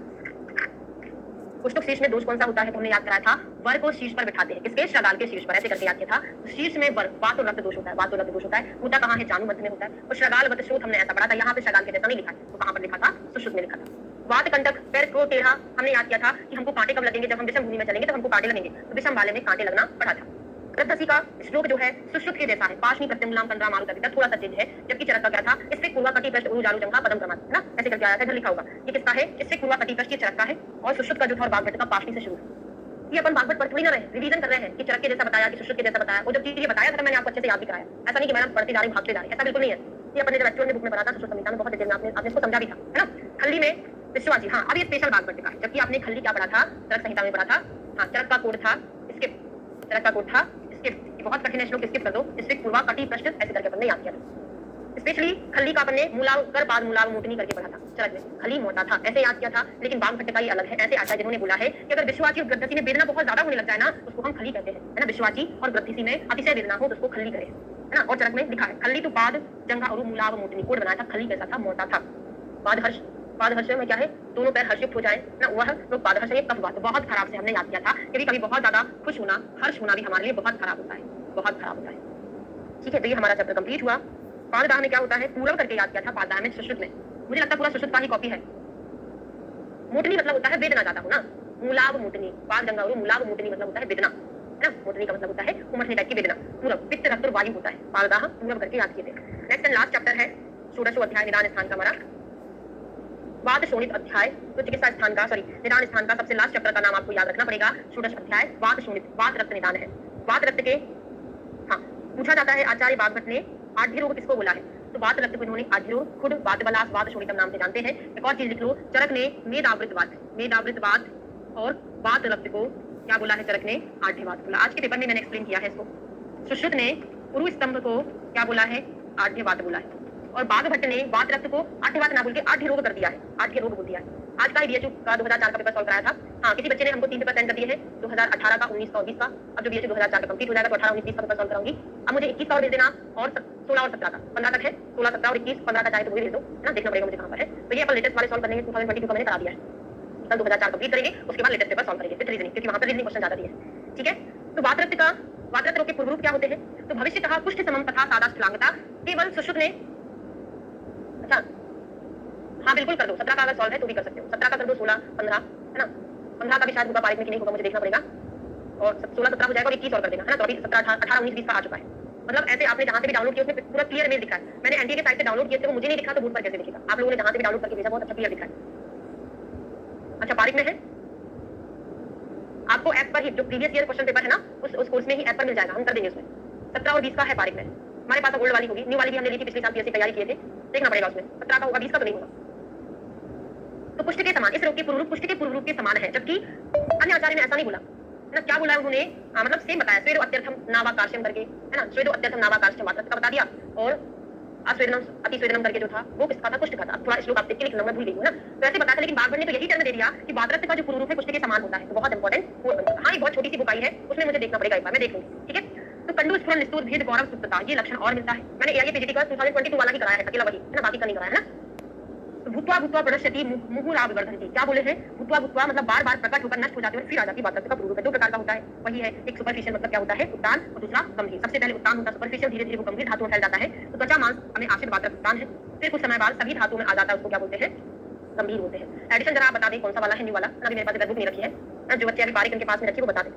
कुष्ठुक शीर्ष में दोष कौन सा होता है, तो हमने याद कराया था, वर को शीर्ष पर बिठाते हैं, किसके, श्रगाल के शीर्ष पर, ऐसे करके याद किया था। तो शीर्ष में वर, वात और रक्त दोष होता है, वात और रक्त दोष होता है, होता कहाँ है, जानु मध्य में होता है। और श्रगाल वत श्रोत हमने ऐसा पढ़ा था, यहाँ पे श्रगाल के जैसा नहीं लिखा है, तो कहाँ पर लिखा था, सुश्रुत में लिखा था। वात कंटक, पैर को टेढ़ा, हमने याद किया था कि हमको कांटे कब लगेंगे, जब हम विषम भूमि में चलेंगे तो हमको कांटे लगेंगे, तो विषम वाले में कांटे लगना पड़ा था। कृतसी का श्लोक जो है सुश्रुत के जैसा है, पाशनी प्रत्यंगुलाम कंद्रा मारुत तक थोड़ा सा चेंज है, जबकि चरक का क्या था, इससे पूर्वा कटी पृष्ठ उरु जालू जंघा पदम क्रमांक है ना, ऐसे करके आया था, इधर लिखा होगा। ये किसका है, इससे पूर्वा कटी पृष्ठ, ये चरक का है, और सुश्रुत का जो था बागभट्ट का पाशनी से शुरू है। ये अपन बागभट्ट पर थोड़ी ना रहे, रिवीजन कर रहे हैं कि चरक के जैसा बताया कि सुश्रुत के जैसा बताया, और जब चीजें बताया था मैंने आपको अच्छे से याद भी कराया, ऐसा नहीं कि मैंने पढ़ते जा रही भागते जा रही, ऐसा बिल्कुल नहीं है। ये अपने जब एक्चुअल में बुक में पढ़ा था सुश्रुत संहिता में बहुत डिटेल में आपने इसको समझा भी था, है ना। खल्ली में विश्ववाची, हाँ, अब ये स्पेशल बागभट्ट का है, जबकि आपने खल्ली क्या पढ़ा था, चरक संहिता में पढ़ा था। हाँ, चरक का कोड था, इसके चरक का कोड था, इसके बहुत कठिन है, श्लोक स्किप कर दो, इससे पूर्वा कटी पृष्ठ ऐसे करके अपन ने याद किया था। स्पेशली खल्ली का अपन ने मूलाव कर बाद मूलाव मोटनी करके पढ़ा था, चरक में खली मोटा था, ऐसे याद किया था। लेकिन बागभट्ट का ये अलग है, ऐसे आता है जिन्होंने बोला है कि अगर विश्ववाची और गृद्धसी में वेदना बहुत ज्यादा होने लग जाए ना, उसको हम खली कहते हैं, है ना। विश्ववाची और गृद्धसी में अतिशय वेदना हो तो उसको खली कहे, है ना। और चरक में लिखा है खली तो बाद जंघा और मूलाव मोटनी, कोड बनाया था, खली कैसा था, मोटा था। बाद हर्ष, बाद हर्ष में क्या है, दोनों पैर हर्षित हो जाए ना, वह लोग बाद हर्ष, कफ बात बहुत खराब से हमने याद किया था। कभी कभी बहुत ज्यादा खुश होना, हर्ष होना भी हमारे लिए बहुत खराब होता है, बहुत खराब होता है। ठीक है, तो ये हमारा चैप्टर कंप्लीट हुआ। पाददाह में क्या होता है, पूर्व करके याद किया था, पाददाह में सुश्रुत में, मुझे लगता है पूरा सुश्रुत का ही कॉपी है। मोटनी मतलब होता है वेदना ज्यादा हो ना, मूलाव मोटनी, बाद गंगा और मूलाव मोटनी मतलब होता है वेदना, है ना। मोटनी का मतलब होता है उमड़ने टाइप की वेदना। पूर्व पित्त रक्त और वायु होता है, पाददाह पूर्व करके याद किए थे। नेक्स्ट एंड लास्ट चैप्टर है 16वां अध्याय, निदान स्थान का हमारा वात शोणित अध्याय। तो चिकित्सा स्थान का, सॉरी, निदान स्थान का सबसे लास्ट चैप्टर का नाम आपको याद रखना पड़ेगा, 16वां अध्याय, वात शोणित, वात रक्त निदान है। वात रक्त के, हाँ, पूछा जाता है आचार्य बागभट्ट ने आढ़्य रोग किसको बोला है, तो वात रक्त को इन्होंने आढ़्य रोग, खुद वात बलास, वात शोणितम नाम से जानते हैं। एक और चीज लिख लो, चरक ने मेदावृत वात, मेदावृत वात और वात रक्त को क्या बोला है, चरक ने आढ़्य वात बोला। आज के पेपर में मैंने एक्सप्लेन किया है इसको। सुश्रुत ने उरु स्तंभ को क्या बोला है, आढ़्य वात बोला है, और बागभट्ट ने वात रक्त को आढ़्य वात ना बोल के आढ़्य रोग कर दिया है, आढ़्य रोग बोल दिया है। आज का बीएचयू का 2004 का पेपर सॉल्व कराया था। हाँ, किसी बच्चे ने हमको 3 पेपर सेंड कर दिए हैं, 2018 का, 19 का और 20 का। अब जो बीएचयू 2004 का कंप्लीट हो जाएगा तो 18, 19, 20 का पेपर सॉल्व कराऊंगी। अब मुझे 21 का और भेज देना, और 16 और 17 का, 15 तक है, 16, 17 और 21, 15 का चाहे तो वो भेज दो, है ना। देखना पड़ेगा मुझे कहाँ पर है। तो ये अपन लेटेस्ट वाले सॉल्व करेंगे, 2022 का मैंने करा दिया है, कल 2004 कंप्लीट करेंगे, उसके बाद लेटेस्ट पेपर सॉल्व करेंगे विद रीजनिंग, क्योंकि वहाँ पर रीजनिंग क्वेश्चन ज्यादा दिए हैं। ठीक है, तो वात रक्त का, वात रक्त रोग के पूर्व रूप क्या होते हैं, तो भविष्य कहा कुष्ठ समम तथा सादा स्थलांगता। केवल सुश्रुत ने, अच्छा हाँ बिल्कुल कर दो, 17 का अगर सॉल्व है तो भी कर सकते हो, 17 का कर दो, 16, 15, है ना। 15 का भी शायद होगा, पारित में कि नहीं होगा मुझे देखना पड़ेगा, और 16, 17 हो जाएगा और 21 और कर देना, है ना। तो अभी 17, 18, 19, 20 का आ चुका है। मतलब ऐसे आपने जहाँ से भी डाउनलोड किया उसमें पूरा क्लियर इमेज दिखा है। मैंने एनडीए के साइट से डाउनलोड किए थे, वो मुझे नहीं दिखा तो बोर्ड पर कैसे दिखेगा। आप लोगों ने जहाँ से भी डाउनलोड करके भेजा बहुत अच्छा क्लियर दिखा है। अच्छा, पारित में है, आपको ऐप पर ही जो प्रीवियस ईयर क्वेश्चन पेपर है ना, उस कोर्स में ही ऐप पर मिल जाएगा, हम कर देंगे उसमें। 17 और 20 का है पारित में, हमारे पास ओल्ड वाली होगी, न्यू वाली भी हमने ली थी पिछले साल, पीएससी तैयारी किए थे, देखना पड़ेगा उसमें। 17 का होगा, 20 का तो नहीं होगा। तो पुष्ट के समान, इस रोग के पूर्व रूप पुष्ट के पूर्व रूप के समान है, जबकि अन्य आचार्य ने ऐसा नहीं बोला है ना। क्या बोला उन्होंने, मतलब सेम बताया, स्वेदो अत्यर्थम नावाकार्ष्यम करके, है ना, स्वेदो अत्यर्थम नावाकार्ष्यम वात्रत्व का बता दिया, और अस्वेदनम अतिस्वेदनम करके जो था वो किसका था, कुष्ठ का था। थोड़ा श्लोक आप देख के लिखना, मैं भूल गई हूं ना, तो ऐसे बताया था। लेकिन बागभट ने तो यही टर्म दे दिया कि वात्रत्व का जो पूर्व रूप है कुष्ठ के समान होता है, तो बहुत इंपॉर्टेंट। हाँ, एक बहुत छोटी सी बुकाई है, उसमें मुझे देखना पड़ेगा, एक बार मैं देख लूंगी, ठीक है। तो कंडू स्फुरन निस्तूर भेद गौरव सुप्तता, ये लक्षण और मिलता है। मैंने एआईए पीजीटी का 2022 वाला ही कराया है, अकेला वही, है ना, बाकी का नहीं कराया है ना। भूत्वा भूत्वा प्रणश्यति मुहुराव वर्धन्ति, क्या बोले हैं, भूत्वा भूत्वा मतलब बार बार प्रकट होकर नष्ट हो जाती है और फिर आ जाती है। वात्रत्व का पूर्व रूप है, दो प्रकार का होता है, वही है, एक सुपरफिशियल मतलब क्या होता है, उत्तान, और दूसरा गंभीर। सबसे पहले उत्तान होता है सुपरफिशियल, धीरे धीरे वो गंभीर धातु में फैल जाता है। तो त्वचा मांस हमें आश्रित वात्रक उत्तान है, फिर कुछ समय बाद सभी धातुओं में आ जाता है, उसको क्या बोलते हैं, गंभीर होते हैं। एडिशन जरा आप बता दें कौन सा वाला है, न्यू वाला, अभी मेरे पास बुक नहीं रखी है, जो बच्चे अभी बारीक इनके पास में रखी वो बता दें।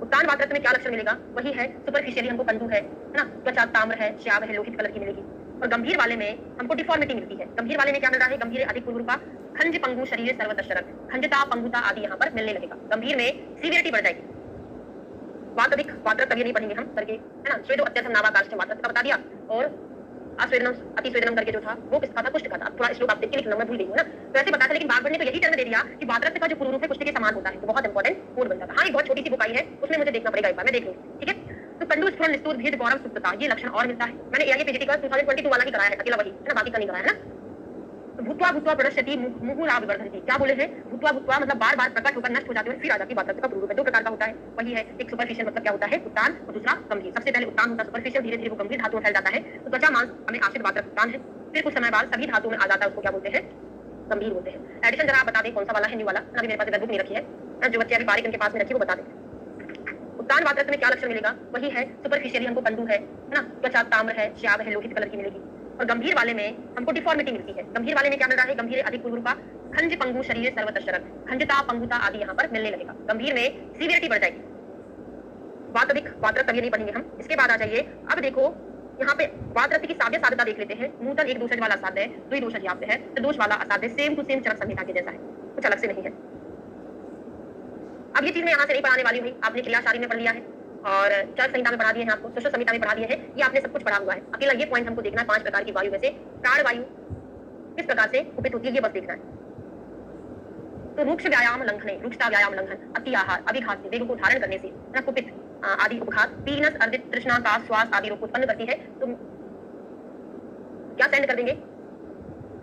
उत्तान वात्रत्व में क्या लक्षण मिलेगा, वही है सुपरफिशियली हमको कंदू है ना, त्वचा ताम्र है, श्याव है, लोहित कलर की मिलेगी। और गंभीर वाले में हमको डिफॉर्मिटी मिलती है। गंभीर वाले में क्या मिल रहा है, गंभीर अधिक पूर्व रूपा, खंज पंगु शरीर सर्वतशरक, खंजता पंगुता आदि यहाँ पर मिलने लगेगा। गंभीर में सीवियरिटी बढ़ जाएगी। वात अधिक वात्रत्व तभी नहीं पढ़ेंगे हम करके, है ना, स्वेदो अत्यर्थम नावाकार्ष्यम वात्रत्व का बता दिया, और अस्वेदनम अतिस्वेदनम करके जो था वो किसका था, कुष्ठ का था। थोड़ा श्लोक आप देख के लिखना, मैं भूल गई हूं ना, तो ऐसे बताया था। लेकिन बागभट ने तो यही टर्म दे दिया कि वात्रत्व का जो पूर्व रूप है कुष्ठ के समान होता है, तो बहुत इंपॉर्टेंट कोड बनता है। हाँ, एक बहुत छोटी सी बुकाई है, उसमें मुझे देखना पड़ेगा, एक बार मैं देख लूंगी, ठीक है। तो कंडू स्फुरन निस्तूर भेद गौरव सुप्तता, ये लक्षण और मिलता है। मैंने एआईए पीजीटी का 2022 वाला ही कराया है, अकेला वही, है ना, बाकी का नहीं कराया है ना। तो भूत्वा भूत्वा प्रणश्यति मुहुराव वर्धन्ति, क्या बोले हैं, भूत्वा भूत्वा मतलब बार बार प्रकट होकर नष्ट हो जाती है और फिर आ जाती है। वात्रत्व का पूर्व रूप है, दो प्रकार का होता है, वही है, एक सुपरफिशियल मतलब क्या होता है, उत्तान, और दूसरा गंभीर। सबसे पहले उत्तान होता है सुपरफिशियल, धीरे धीरे वो गंभीर धातु में फैल जाता है। तो त्वचा मांस हमें आश्रित वात्रक उत्तान है, फिर कुछ समय बाद सभी धातुओं में आ जाता है, उसको क्या बोलते हैं, गंभीर होते हैं। एडिशन जरा आप बता दें कौन सा वाला है, न्यू वाला, अभी मेरे पास बुक नहीं रखी है, जो बच्चे अभी बारीक इनके पास में रखी वो बता दें। उत्तान वात्रत्व में क्या लक्षण मिलेगा, वही है सुपरफिशियली हमको कंदू है ना, त्वचा ताम्र है, श्याव है, लोहित कलर की मिलेगी। और गंभीर वाले में हमको डिफॉर्मिटी मिलती है। गंभीर वाले में क्या मिल रहा है, गंभीर अधिक पूर्व रूपा, खंज पंगु शरीर सर्वतशरक, खंजता पंगुता आदि यहाँ पर मिलने लगेगा। गंभीर में सीवियरिटी बढ़ जाएगी। वात अधिक वात्रत्व तभी नहीं पढ़ेंगे हम। इसके बाद आ जाइए, अब देखो यहाँ पे वात्रत्व की साध्य साध्यता देख लेते हैं। नूतन एक दोषज वाला असाध्य है, द्विदोषज यहाँ पे है, तो दोष वाला असाध्य सेम टू सेम चरक संहिता के जैसा है, कुछ अलग से नहीं है। अब ये चीज मैं यहाँ से नहीं पढ़ाने वाली हूँ, आपने क्रियाशारी में पढ़ लिया है और चरक संहिता में पढ़ा दिए हैं, आपको सुश्रुत संहिता में पढ़ा दिए हैं, ये आपने सब कुछ पढ़ा हुआ है। अकेला ये पॉइंट हमको देखना है, 5 प्रकार की वायु में से प्राण वायु किस प्रकार से कुपित होती है, ये बस देखना है। तो रूक्ष व्यायाम लंघने, रूक्षता व्यायाम लंघन, अति आहार, अभिघात से, वेग को धारण करने से, है ना, कुपित आदि उपघात, पीनस अर्दित तृष्णा का श्वास आदि रोग उत्पन्न करती है। तो क्या सेंड कर देंगे,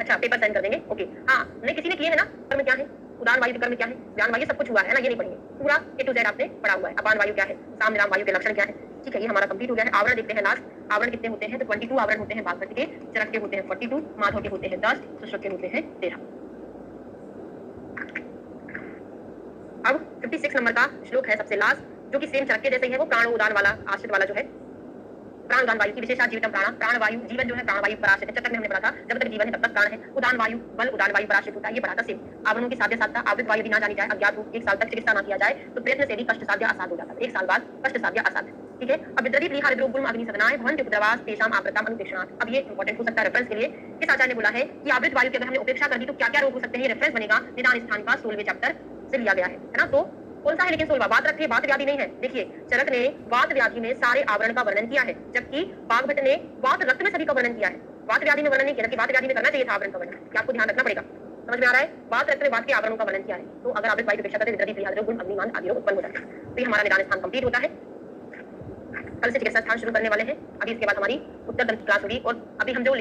अच्छा पेपर सेंड कर देंगे, ओके। हाँ, नहीं किसी ने किए है ना, कर्म क्या है, उदान वायु कर्म क्या है, व्यान वायु सब कुछ हुआ है ना, ये नहीं पढ़ेंगे, पूरा ए टू जेड आपने पढ़ा हुआ है। अपान वायु क्या है, साम विराम वायु के लक्षण क्या है, ठीक है, ये हमारा कंप्लीट हो गया है। आवरण देखते हैं लास्ट, आवरण कितने होते हैं, तो 22 आवरण होते हैं वागभट के, चरक के होते हैं 42, माधव के होते हैं 10, सुश्रुत के होते हैं 13। अब 56 नंबर का श्लोक है सबसे लास्ट, जो कि सेम चरक के जैसे ही है, वो प्राण उदान वाला आश्रित वाला जो है, प्राण उदान वायु की विशेषता जीवितम प्राण, प्राण वायु जीवन जो है प्राण वायु पर आश्रित है। चतक में हमने पढ़ा था, जब तक जीवन है तब तक प्राण है। उदान वायु बल उदान वायु पर आश्रित होता है, ये पढ़ा था सेम। आवरणों की साध्य साधता, आवृत वायु भी ना जानी जाए, अज्ञात रूप 1 साल तक चिकित्सा ना किया जाए तो प्रयत्न से भी कष्ट साध्य असाध्य हो जाता है, 1 साल बाद कष्ट साध्य असाध्य, ठीक है। अब विद्रवी प्रीहार द्रोह गुण अग्नि सदनाय भवन उपद्रवास तेषाम आप्रताम अनुपेक्षणात्। अब ये इंपॉर्टेंट हो सकता है रेफरेंस के लिए। किस आचार्य ने बोला है कि आवृत वायु की अगर हमने उपेक्षा कर दी तो क्या क्या रोग हो सकते हैं, ये रेफरेंस बनेगा निदान स्थान का 16वें चैप्टर से लिया गया है ना। तो कौन सा है, लेकिन 16वां वात रखे, वात व्याधि नहीं है। देखिए चरक ने वात व्याधि में सारे आवरण का वर्णन किया है, जबकि वागभट ने वात रक्त में सभी का वर्णन किया है, वात व्याधि में वर्णन नहीं किया, जबकि वात व्याधि में करना चाहिए था आवरण का वर्णन, क्या आपको ध्यान रखना पड़ेगा, समझ में आ रहा है। वात रक्त में वात के आवरणों का वर्णन किया है, तो अगर आवृत वायु की अपेक्षा करते विद्रवी प्रीहार गुण अग्निमान आदि रोग उत्पन्न हो जाते हैं। तो ये हमारा निदान स्थान कंप्लीट होता है। कल से चिकित्सा स्थान शुरू करने वाले हैं, अभी इसके बाद हमारी उत्तर दंत क्लास होगी, और अभी हम जो